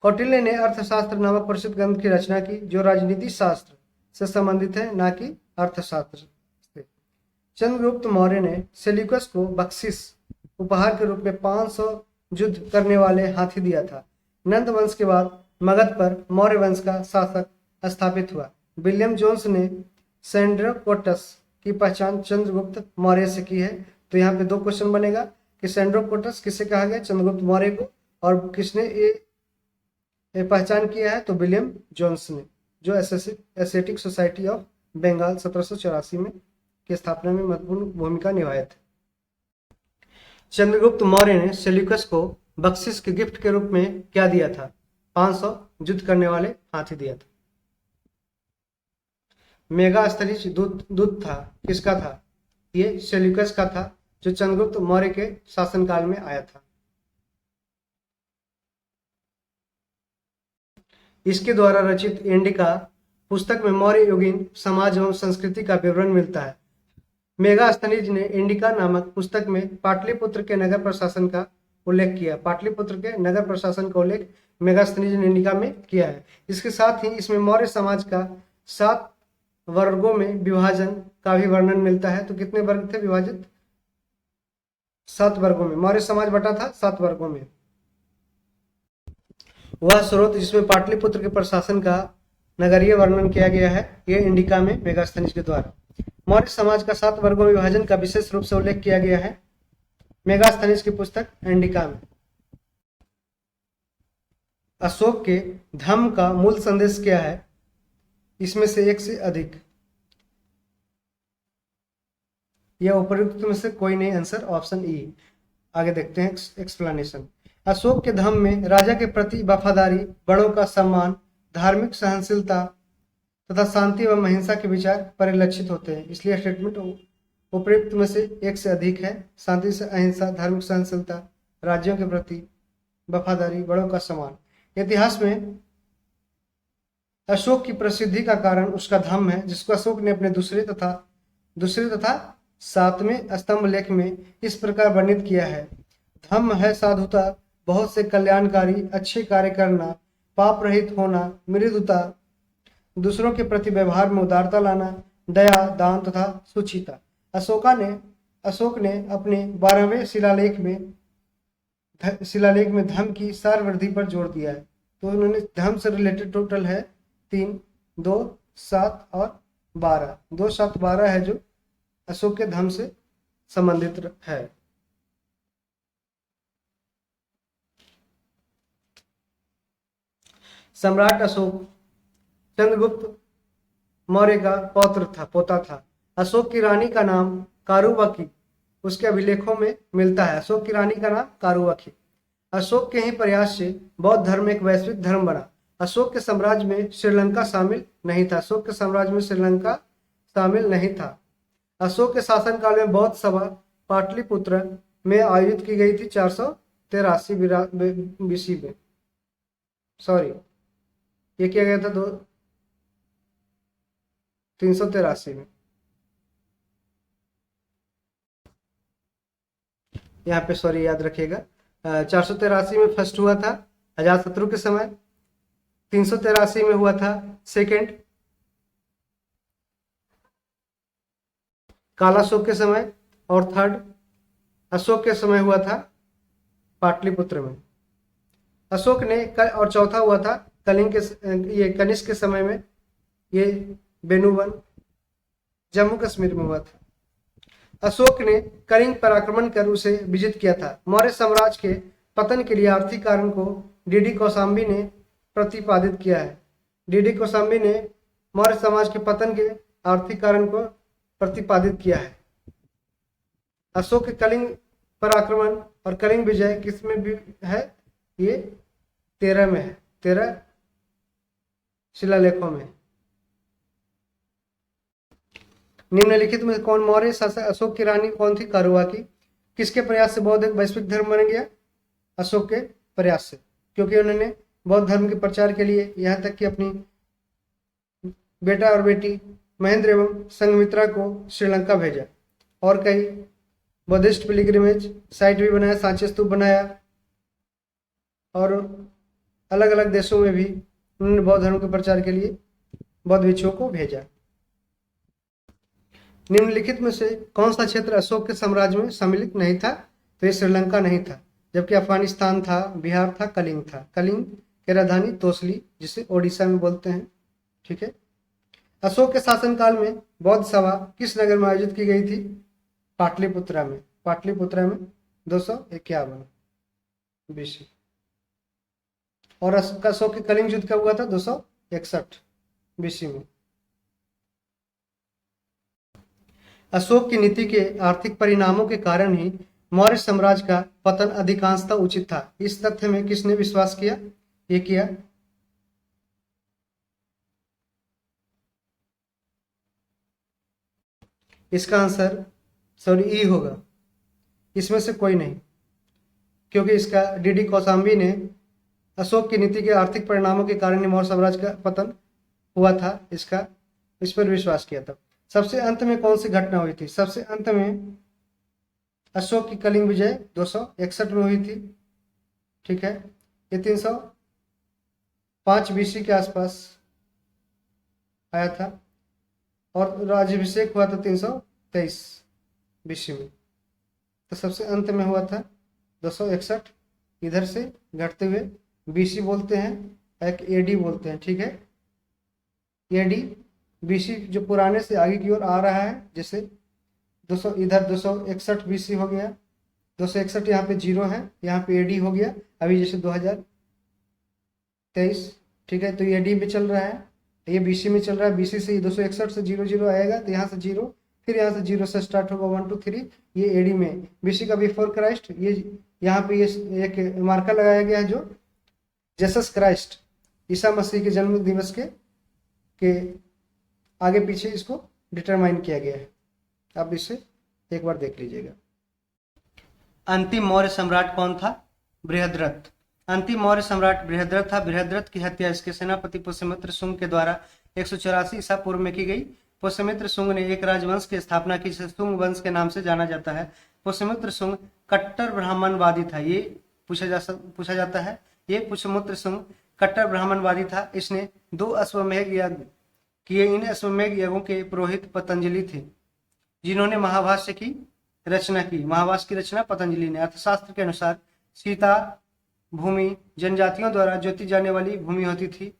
कौटिल्य ने अर्थशास्त्र नामक प्रसिद्ध ग्रंथ की रचना की जो राजनीति शास्त्र से संबंधित है, ना कि अर्थशास्त्र से। चंद्रगुप्त मौर्य ने सेल्यूकस को बख्शिश उपहार के रूप में 500 युद्ध करने वाले हाथी दिया था। नंद वंश के बाद मगध पर मौर्य वंश का शासक स्थापित हुआ। विलियम जोन्स ने सेंड्रोकोटस की पहचान चंद्रगुप्त मौर्य से की है। तो यहाँ पे 2 क्वेश्चन बनेगा कि सेंड्रोकोटस किसे कहा गया? चंद्रगुप्त मौर्य को। और किसने ये पहचान किया है? तो विलियम जोन्स ने, जो एशियाटिक सोसाइटी ऑफ बंगाल 1784 में की स्थापना में महत्वपूर्ण भूमिका निभाए थे। चंद्रगुप्त मौर्य ने सेल्यूकस को बख्शिश के गिफ्ट के रूप में क्या दिया था? 500 युद्ध करने वाले हाथी दिया था। मेगा स्तरीय दूत था, किसका था? ये सेल्यूकस का था, जो चंद्रगुप्त मौर्य के शासनकाल में आया था। इसके द्वारा रचित इंडिका पुस्तक में मौर्य युगीन समाज एवं संस्कृति का विवरण मिलता है। मेगास्थनीज ने इंडिका नामक पुस्तक में पाटलिपुत्र के नगर प्रशासन का उल्लेख किया। पाटलिपुत्र के नगर प्रशासन का उल्लेख मेगास्थनीज ने इंडिका में किया है। इसके साथ ही इसमें मौर्य समाज का 7 वर्गों में विभाजन का भी वर्णन मिलता है। तो कितने वर्ग थे विभाजित? 7 वर्गों में। मौर्य समाज बटा था 7 वर्गों में। वह स्रोत जिसमें पाटलिपुत्र के प्रशासन का नगरीय वर्णन किया गया है, ये इंडिका में मेगास्थनीज के द्वारा। मौर्य समाज का 7 वर्गों में विभाजन का विशेष रूप से उल्लेख किया गया है मेगास्थनीज की पुस्तक इंडिका में। अशोक के धम्म का मूल संदेश क्या है? इसमें से एक से अधिक। यह उपयुक्त में से कोई नहीं, आंसर ऑप्शन ई। आगे देखते हैं एक्सप्लेनेशन। अशोक के धम्म में राजा के प्रति वफादारी, बड़ों का सम्मान, धार्मिक सहनशीलता तथा शांति एवं अहिंसा के विचार परिलक्षित होते हैं। इसलिए स्टेटमेंट उपयुक्त में से एक से अधिक है। शांति से अहिंसा, धार्मिक सहनशीलता, राज्यों के प्रति वफादारी, बड़ों का सम्मान। इतिहास में अशोक की प्रसिद्धि का कारण उसका धम्म है, जिसको अशोक ने अपने दूसरे तथा 7वें स्तंभ लेख में इस प्रकार वर्णित किया है। धम्म है साधुता, बहुत से कल्याणकारी अच्छे कार्य करना, पाप रहित होना, मृदुता, दूसरों के प्रति व्यवहार में उदारता लाना, दया, दान तथा सुचिता। अशोक ने अपने 12वें शिलालेख में धम्म की सारवृद्धि पर जोर दिया है। तो उन्होंने धम्म से रिलेटेड टोटल है 3, 2, 7 और 12। 2, 7, 12 है जो अशोक के धम्म से संबंधित है। सम्राट अशोक चंद्रगुप्त मौर्य का पोता था। अशोक की रानी का नाम कारुवकी उसके अभिलेखों में मिलता है। अशोक की रानी का नाम कारुवकी। अशोक के ही प्रयास से बौद्ध धर्म एक वैश्विक धर्म बना। अशोक के साम्राज्य में श्रीलंका शामिल नहीं था। अशोक के साम्राज्य में श्रीलंका शामिल नहीं था। अशोक के शासनकाल में बौद्ध सभा पाटलिपुत्र में आयोजित की गई थी 483 बीसी में। सॉरी, ये किया गया था 383 में। यहाँ पे सॉरी याद रखिएगा। 483 में फर्स्ट हुआ था अजातशत्रु के समय, 383 में हुआ था सेकेंड कालाशोक के समय, और थर्ड अशोक के समय हुआ था पाटलिपुत्र में। अशोक ने और चौथा हुआ था कलिंग के ये कनिष्क के समय में, ये बेनुवन जम्मू कश्मीर में हुआ था। अशोक ने कलिंग पर आक्रमण कर उसे विजित किया था। मौर्य साम्राज्य के पतन के लिए आर्थिक कारण को डीडी कौशाम्बी ने प्रतिपादित किया है। डीडी कौशाम्बी ने मौर्य समाज के पतन के आर्थिक कारण को प्रतिपादित किया है। अशोक के कलिंग पर आक्रमण और कलिंग विजय किसमें भी है? ये 13 में है, 13 शिलालेखों में। निम्नलिखित में कौन मौर्य शासक अशोक की रानी कौन थी? कारुआ की। किसके प्रयास से बौद्ध एक वैश्विक धर्म बन गया? अशोक के प्रयास से, क्योंकि उन्होंने बौद्ध धर्म के प्रचार के लिए यहाँ तक कि अपनी बेटा और बेटी महेंद्र एवं संघमित्रा को श्रीलंका भेजा, और कई बुद्धिस्ट पिलग्रिमेज साइट भी बनाया, सांची स्तूप बनाया, और अलग अलग देशों में भी उन्होंने बौद्ध धर्म के प्रचार के लिए बौद्ध भिक्षुओं को भेजा। निम्नलिखित में से कौन सा क्षेत्र अशोक के साम्राज्य में सम्मिलित नहीं था? तो ये श्रीलंका नहीं था, जबकि अफगानिस्तान था, बिहार था, कलिंग था। कलिंग की राजधानी तोसली, जिसे ओडिशा में बोलते हैं। ठीक है। अशोक के शासनकाल में बौद्ध सभा किस नगर में आयोजित की गई थी? पाटलिपुत्रा में। पाटलिपुत्रा में 251 BC। और अशोक के कलिंग युद्ध कब हुआ था? 261 BC में। अशोक की नीति के आर्थिक परिणामों के कारण ही मौर्य साम्राज्य का पतन अधिकांशतः उचित था। इस तथ्य में किसने विश्वास किया? ये किया इसका आंसर सॉरी ई होगा, इसमें से कोई नहीं, क्योंकि इसका डीडी कौशाम्बी ने अशोक की नीति के आर्थिक परिणामों के कारण ही मौर्य साम्राज्य का पतन हुआ था, इस पर विश्वास किया था। सबसे अंत में कौन सी घटना हुई थी? सबसे अंत में अशोक की कलिंग विजय 261 में हुई थी। ठीक है। ये 305 BC के आसपास आया था, और राज्याभिषेक हुआ था 323 BC में। तो सबसे अंत में हुआ था 261, इधर से घटते हुए BC बोलते हैं, एक AD बोलते हैं। ठीक है। AD BC जो पुराने से आगे की ओर आ रहा है, जैसे 200 इधर 261 BC हो गया, 261 यहाँ पे 0 है, यहाँ पे AD हो गया अभी जैसे 2023। ठीक है। तो ये AD में चल रहा है, ये BC में चल रहा है। BC से 261 से 00 आएगा, तो यहाँ से 0, फिर यहाँ से 0 से स्टार्ट होगा 1 2 3, ये AD में। BC का बिफोर क्राइस्ट, ये यहाँ पे ये एक मार्कर लगाया गया है जो जेसस क्राइस्ट ईसा मसीह के जन्म दिवस के आगे पीछे इसको डिटरमाइन किया गया है। आप इसे एक बार देख लीजिएगा। अंतिम मौर्य सम्राट कौन था? बृहद्रथ। अंतिम मौर्य सम्राट बृहद्रथ था। बृहद्रथ की हत्या इसके सेनापति पुष्यमित्र शुंग के द्वारा 184 ईसा पूर्व में की गई। पुष्यमित्र शुंग ने एक राजवंश की स्थापना की, जिसे शुंग वंश के नाम से जाना जाता है। पुष्यमित्र शुंग कट्टर ब्राह्मणवादी था। ये पूछा जाता है। ये पुष्यमित्र शुंग कट्टर ब्राह्मणवादी था। इसने 2 अश्वमेध यज्ञ किए। इन अश्वमेध यज्ञों के पुरोहित पतंजलि थे, जिन्होंने महाभाष्य की रचना की। महाभाष्य की रचना पतंजलि ने। अर्थशास्त्र के अनुसार सीता भूमि जनजातियों द्वारा जोती जाने वाली भूमि होती थी।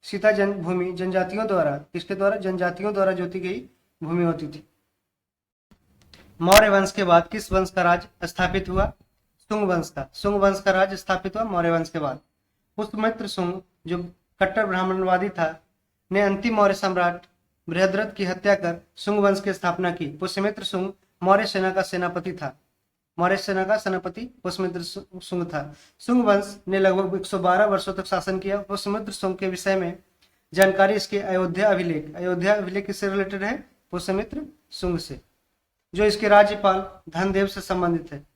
सीता भूमि जनजातियों द्वारा, किसके द्वारा? जनजातियों द्वारा जोती गई भूमि होती थी। मौर्य वंश के बाद किस वंश का राज स्थापित हुआ? शुंग वंश का। शुंग वंश का राज स्थापित हुआ मौर्य वंश के बाद। पुष्यमित्र शुंग जो कट्टर ब्राह्मणवादी था, ने अंतिम मौर्य सम्राट बृहद्रथ की हत्या कर शुंग वंश की स्थापना की। पुष्यमित्र शुंग मौर्य सेना का सेनापति था। मौर्य सेना का सेनापति पुष्यमित्र शुंग था। शुंग वंश ने लगभग 112 वर्षों तक शासन किया। पुष्यमित्र शुंग के विषय में जानकारी इसके अयोध्या अभिलेख। अयोध्या अभिलेख किससे रिलेटेड है? पुष्यमित्र शुंग से, जो इसके राज्यपाल धनदेव से संबंधित है।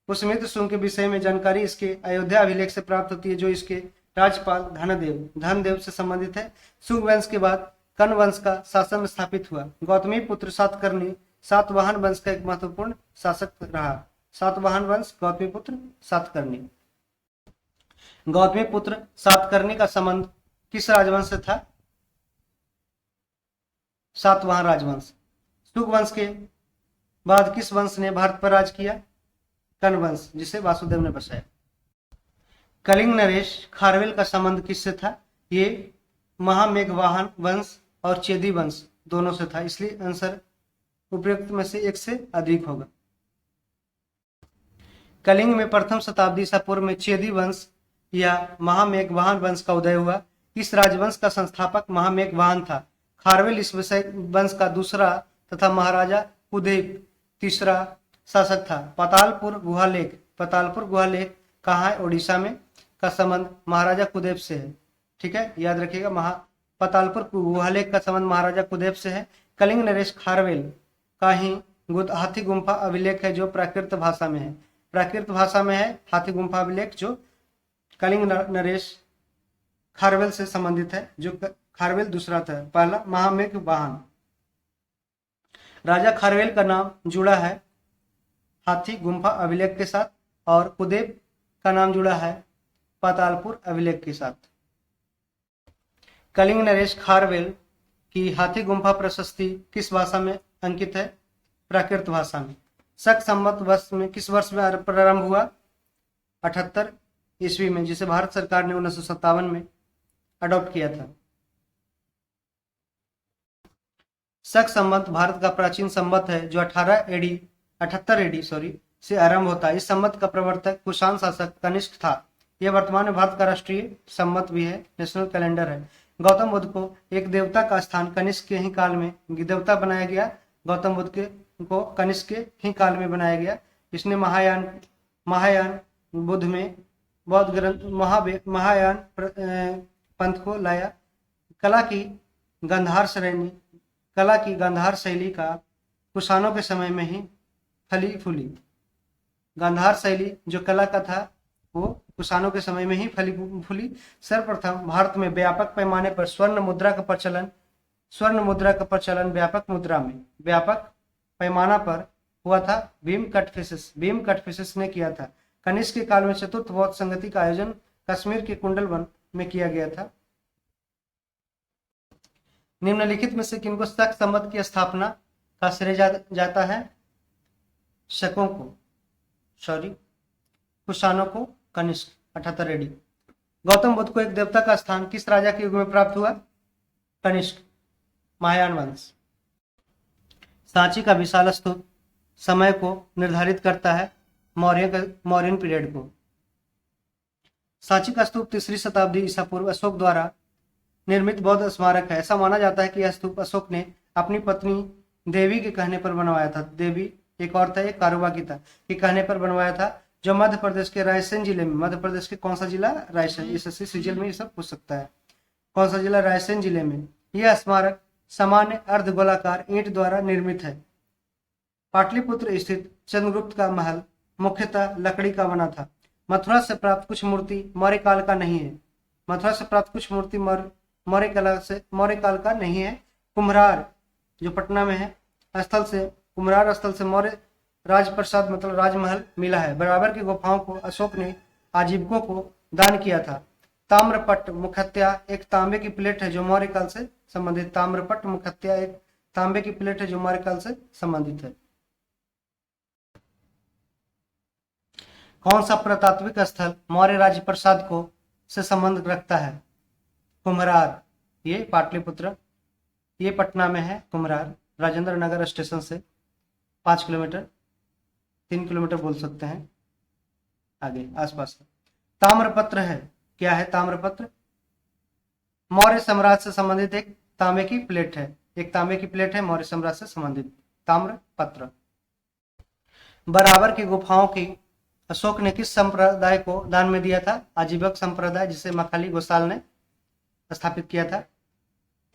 पुष्यमित्र शुंग के विषय में जानकारी इसके अयोध्या अभिलेख से प्राप्त होती है, जो इसके राज्यपाल धनदेव से संबंधित है। शुंग वंश के बाद कर्ण वंश का शासन स्थापित हुआ। गौतमी पुत्र सातकर्णी सातवाहन वंश का एक महत्वपूर्ण शासक रहा। सातवाहन वंश, गौतमीपुत्र, सातकर्णी। गौतमीपुत्र सातकर्णी का संबंध किस राजवंश से था? सातवाहन राजवंश। शुक वंश के बाद किस वंश ने भारत पर राज किया? कण्व वंश, जिसे वासुदेव ने बसाया। कलिंग नरेश खारवेल का संबंध किससे था? ये महामेघवाहन वंश और चेदी वंश दोनों से था, इसलिए आंसर उपयुक्त में से एक से अधिक होगा। कलिंग में प्रथम शताब्दी ईसा पूर्व में चेदी वंश या महामेघवाहन वंश का उदय हुआ। इस राजवंश का संस्थापक महामेघवाहन था। खारवेल इस वंश का दूसरा तथा महाराजा कुदेव तीसरा शासक था। पातालपुर गुहालेख कहाँ है? ओडिशा में। का संबंध महाराजा कुदेव से है। ठीक है, याद रखिएगा, पातालपुर गुहालेख का संबंध महाराजा कुदेव से है। कलिंग नरेश खारवेल का ही हाथी गुम्फा अभिलेख है, जो प्राकृत भाषा में है। प्राकृत भाषा में है हाथी गुम्फा अभिलेख, जो कलिंग नरेश खारवेल से संबंधित है, जो खारवेल दूसरा था। पहला महामेघवाहन। राजा खारवेल का नाम जुड़ा है हाथी गुम्फा अभिलेख के साथ, और कुदेव का नाम जुड़ा है पातालपुर अभिलेख के साथ। कलिंग नरेश खारवेल की हाथी गुम्फा प्रशस्ति किस भाषा में अंकित है? प्राकृत भाषा में। शक संवत वर्ष में किस वर्ष में प्रारंभ हुआ? 78 ईस्वी में, जिसे भारत सरकार ने 1957 में अडॉप्ट किया था। शक संवत भारत का प्राचीन संवत है, जो 78 एडी से आरंभ होता है। इस संवत का प्रवर्तक कुषाण शासक कनिष्क था। यह वर्तमान में भारत का राष्ट्रीय संवत भी है, नेशनल कैलेंडर है। गौतम बुद्ध को एक देवता का स्थान कनिष्क के ही काल में देवता बनाया गया। गौतम बुद्ध को कनिष्क के ही काल में बनाया गया। इसने महायान बुद्ध में बौद्ध ग्रंथ महायान पंथ को लाया। कला की गांधार शैली का कुषाणों के समय में ही फली फूली। गांधार शैली जो कला का था, वो कुषाणों के समय में ही फली फूली। सर्वप्रथम भारत में व्यापक पैमाने पर स्वर्ण मुद्रा का प्रचलन व्यापक पैमाना पर हुआ था भीम कटफिसेस ने किया था। कनिष्क के काल में चतुर्थ बौद्ध संगति का आयोजन कश्मीर के कुंडलवन में किया गया था। निम्नलिखित में से किनको शक संवत की स्थापना का श्रेय जाता है? कुषाणों को कनिष्क 78 एडी। गौतम बुद्ध को एक देवता का स्थान किस राजा के युग में प्राप्त हुआ? कनिष्क, महायान वंश। सांची का विशाल स्तूप समय को निर्धारित करता है, मौर्यन पीरियड को। सांची का स्तूप 3री शताब्दी ईसा पूर्व अशोक द्वारा निर्मित बौद्ध स्मारक है। ऐसा माना जाता है कि यह स्तूप अशोक ने अपनी पत्नी देवी के कहने पर बनवाया था। देवी एक और था, एक कारुबा की था, के कहने पर बनवाया था, जो मध्य प्रदेश के रायसेन जिले में। मध्य प्रदेश के कौन सा जिला? रायसेन। इस सीजन में ये सब पूछ सकता है। कौन सा जिला? रायसेन जिले में। यह स्मारक सामान्य अर्धगोलाकार ईंट द्वारा निर्मित है। पाटलिपुत्र स्थित चंद्रगुप्त का महल मुख्यतः लकड़ी का बना था। मथुरा से प्राप्त कुछ मूर्ति मौर्य काल का नहीं है। मौर्य काल का नहीं है। कुम्हरार जो पटना में है, कुम्हरार स्थल से मौर्य राजप्रसाद मतलब राजमहल मिला है। बराबर की गुफाओं को अशोक ने आजीविकों को दान किया था। ताम्रपट्ट मुखत्या एक तांबे की प्लेट है, जो मौर्य काल से संबंधित। ताम्रपट्ट मुखत्या एक तांबे की प्लेट है, जो मौर्य काल से संबंधित है। कौन सा पुरातात्विक स्थल मौर्य राजप्रसाद को से संबंध रखता है? कुम्हरार। ये पाटलिपुत्र, ये पटना में है। कुम्हरार राजेंद्र नगर स्टेशन से 5 किलोमीटर 3 किलोमीटर बोल सकते हैं आगे आसपास। ताम्रपत्र है, क्या है ताम्रपत्र? मौर्य साम्राज्य से संबंधित एक तांबे की प्लेट है। मौर्य साम्राज्य से संबंधित ताम्रपत्र। बराबर की गुफाओं की अशोक ने किस संप्रदाय को दान में दिया था? आजीवक संप्रदाय, जिसे मखाली गोसाल ने स्थापित किया था,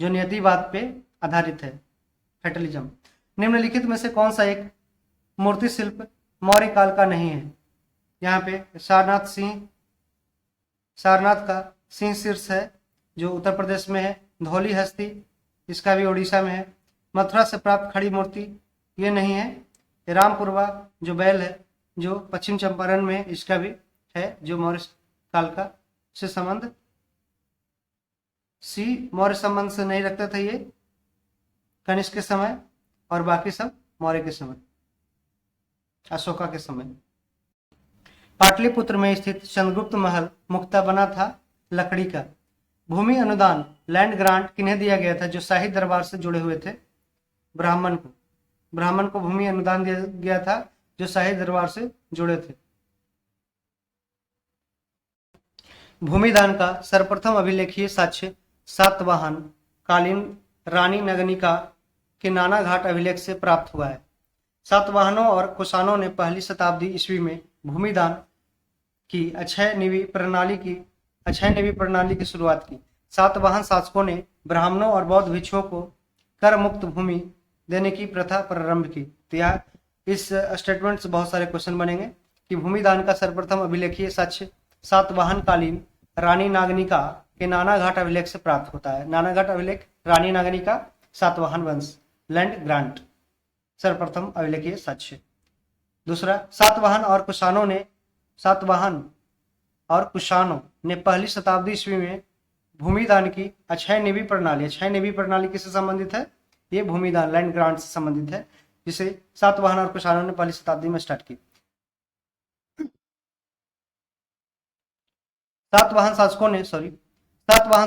जो नियतिवाद पे आधारित है, फेटलिज्म। निम्नलिखित में से कौन सा एक मूर्ति शिल्प मौर्य काल का नहीं है? यहाँ पे सारनाथ का सिंह शीर्ष है, जो उत्तर प्रदेश में है। धौली हस्ती, इसका भी उड़ीसा में है। मथुरा से प्राप्त खड़ी मूर्ति ये नहीं है। रामपुरवा जो बैल है, जो पश्चिम चंपारण में इसका भी है, जो मौर्य काल का से संबंध, सी मौर्य संबंध से नहीं रखता था ये कनिष्क के समय, और बाकी सब मौर्य के समय, अशोका के समय। पाटलिपुत्र में स्थित चंद्रगुप्त महल मुख्यतः बना था लकड़ी का। भूमि अनुदान लैंड ग्रांट किन्हें दिया गया था? जो शाही दरबार से जुड़े हुए थे, ब्राह्मण को। ब्राह्मण को भूमि अनुदान दिया गया था जो शाही दरबार से जुड़े थे। भूमिदान का सर्वप्रथम अभिलेखीय साक्ष्य सातवाहन कालीन रानी नगनिका के नाना घाट अभिलेख से प्राप्त हुआ है। सातवाहनों और कुषाणों ने पहली शताब्दी ईस्वी में भूमिदान की अक्षय निधि प्रणाली की शुरुआत की। सातवाहन शासकों ने ब्राह्मणों और बौद्ध भिक्षुओं को कर मुक्त भूमि देने की प्रथा प्रारंभ की। तो यहाँ इस स्टेटमेंट से बहुत सारे क्वेश्चन बनेंगे कि भूमिदान का सर्वप्रथम अभिलेखीय साक्ष्य सातवाहन कालीन रानी नागनिका के नाना घाट अभिलेख से प्राप्त होता है। नाना घाट अभिलेख, रानी नागनिका, सातवाहन वंश, लैंड ग्रांट, सर्वप्रथम अभिलेखीय साक्ष्य। दूसरा, सातवाहन और कुषाणों ने पहली शताब्दी ईस्वी में भूमिदान की अक्षय निधि प्रणाली किससे संबंधित है? ये भूमिदान लैंड ग्रांट से संबंधित है, जिसे सातवाहन और कुषाणों ने पहली शताब्दी में स्टार्ट की। सातवाहन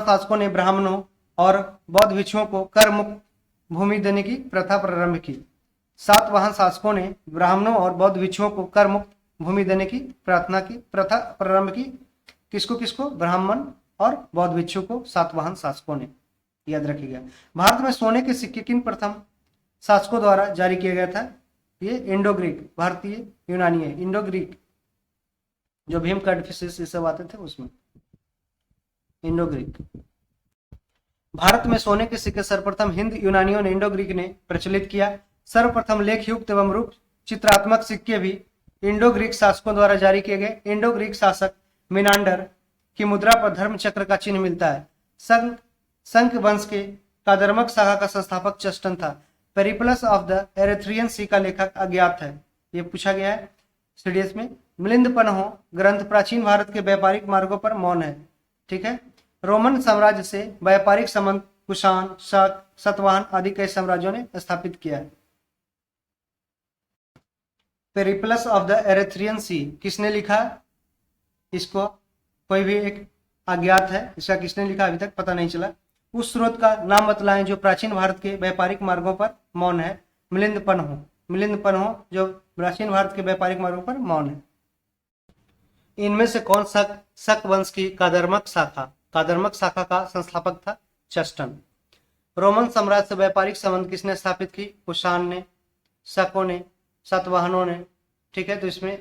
शासकों ने ब्राह्मणों और बौद्ध भिक्षुओं को कर मुक्त भूमि देने की प्रथा प्रारंभ की। सातवाहन शासकों ने ब्राह्मणों और बौद्ध भिक्षुओं को कर मुक्त भूमि देने की प्रथा प्रारंभ की। किसको? ब्राह्मण और बौद्ध भिक्षु को सातवाहन शासकों ने, याद रखिएगा। भारत में सोने के सिक्के किन प्रथम शासकों द्वारा जारी किया गया था? ये इंडो ग्रीक, भारतीय यूनानी है, इंडो ग्रीक, जो भीम कैडफिसेस ये सब आते थे उसमें, इंडो ग्रीक। भारत में सोने के सिक्के सर्वप्रथम हिंद यूनानियों ने, इंडो ग्रीक ने प्रचलित किया। सर्वप्रथम लेख युक्त एवं रूप चित्रात्मक सिक्के भी इंडो ग्रीक शासकों द्वारा जारी किए गए। इंडो ग्रीक शासक मिनांडर की मुद्रा पर धर्म चक्र का चिन्ह मिलता है। संक वंश के कादर्मक शाखा का संस्थापक चस्टन था। पेरिप्लस ऑफ द एरेथ्रियन सी का लेखक अज्ञात है, ये पूछा गया है सीडीएस में। मिलिंद पन्हो ग्रंथ प्राचीन भारत के व्यापारिक मार्गों पर मौन है, ठीक है। रोमन साम्राज्य से व्यापारिक संबंध कुषाण, शक, सातवाहन आदि कई साम्राज्यों ने स्थापित किया है। पेरिप्लस ऑफ द एरेथ्रियन सी किसने लिखा? इसको कोई भी एक अज्ञात है, इसका किसने लिखा अभी तक पता नहीं चला। उस स्रोत का नाम बतलाएं जो प्राचीन भारत के व्यापारिक मार्गों पर मौन है। मिलिंद पन्हो जो प्राचीन भारत के व्यापारिक मार्गों पर मौन है। इनमें से कौन शक वंश की कादर्मक शाखा का संस्थापक था? चस्टन। रोमन साम्राज्य से व्यापारिक संबंध किसने स्थापित की? कुषाण ने, शकों ने, सातवाहनों ने, ठीक है। तो इसमें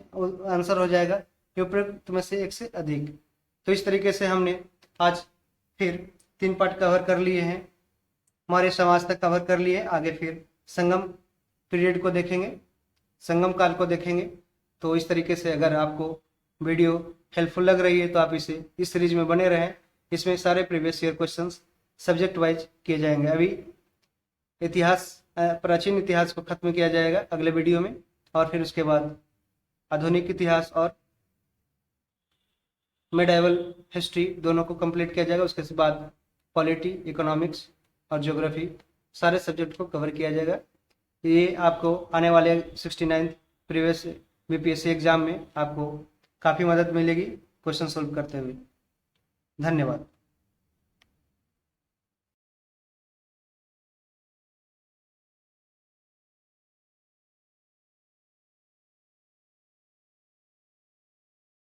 आंसर हो जाएगा उपयुक्त में से एक से अधिक। तो इस तरीके से हमने आज फिर 3 पार्ट कवर कर लिए हैं, हमारे समाज तक कवर कर लिए। आगे फिर संगम पीरियड को देखेंगे, संगम काल को देखेंगे। तो इस तरीके से अगर आपको वीडियो हेल्पफुल लग रही है तो आप इस सीरीज में बने रहें। इसमें सारे previous year questions subject wise किए जाएंगे। अभी प्राचीन इतिहास को खत्म किया जाएगा अगले वीडियो में, और फिर उसके बाद आधुनिक इतिहास और मिडाइवल हिस्ट्री दोनों को कंप्लीट किया जाएगा। उसके बाद पॉलिटी, इकोनॉमिक्स और ज्योग्राफी सारे सब्जेक्ट को कवर किया जाएगा। ये आपको आने वाले 69 प्रीवियस बीपीएससी एग्जाम में आपको काफ़ी मदद मिलेगी क्वेश्चन सोल्व करते हुए। धन्यवाद।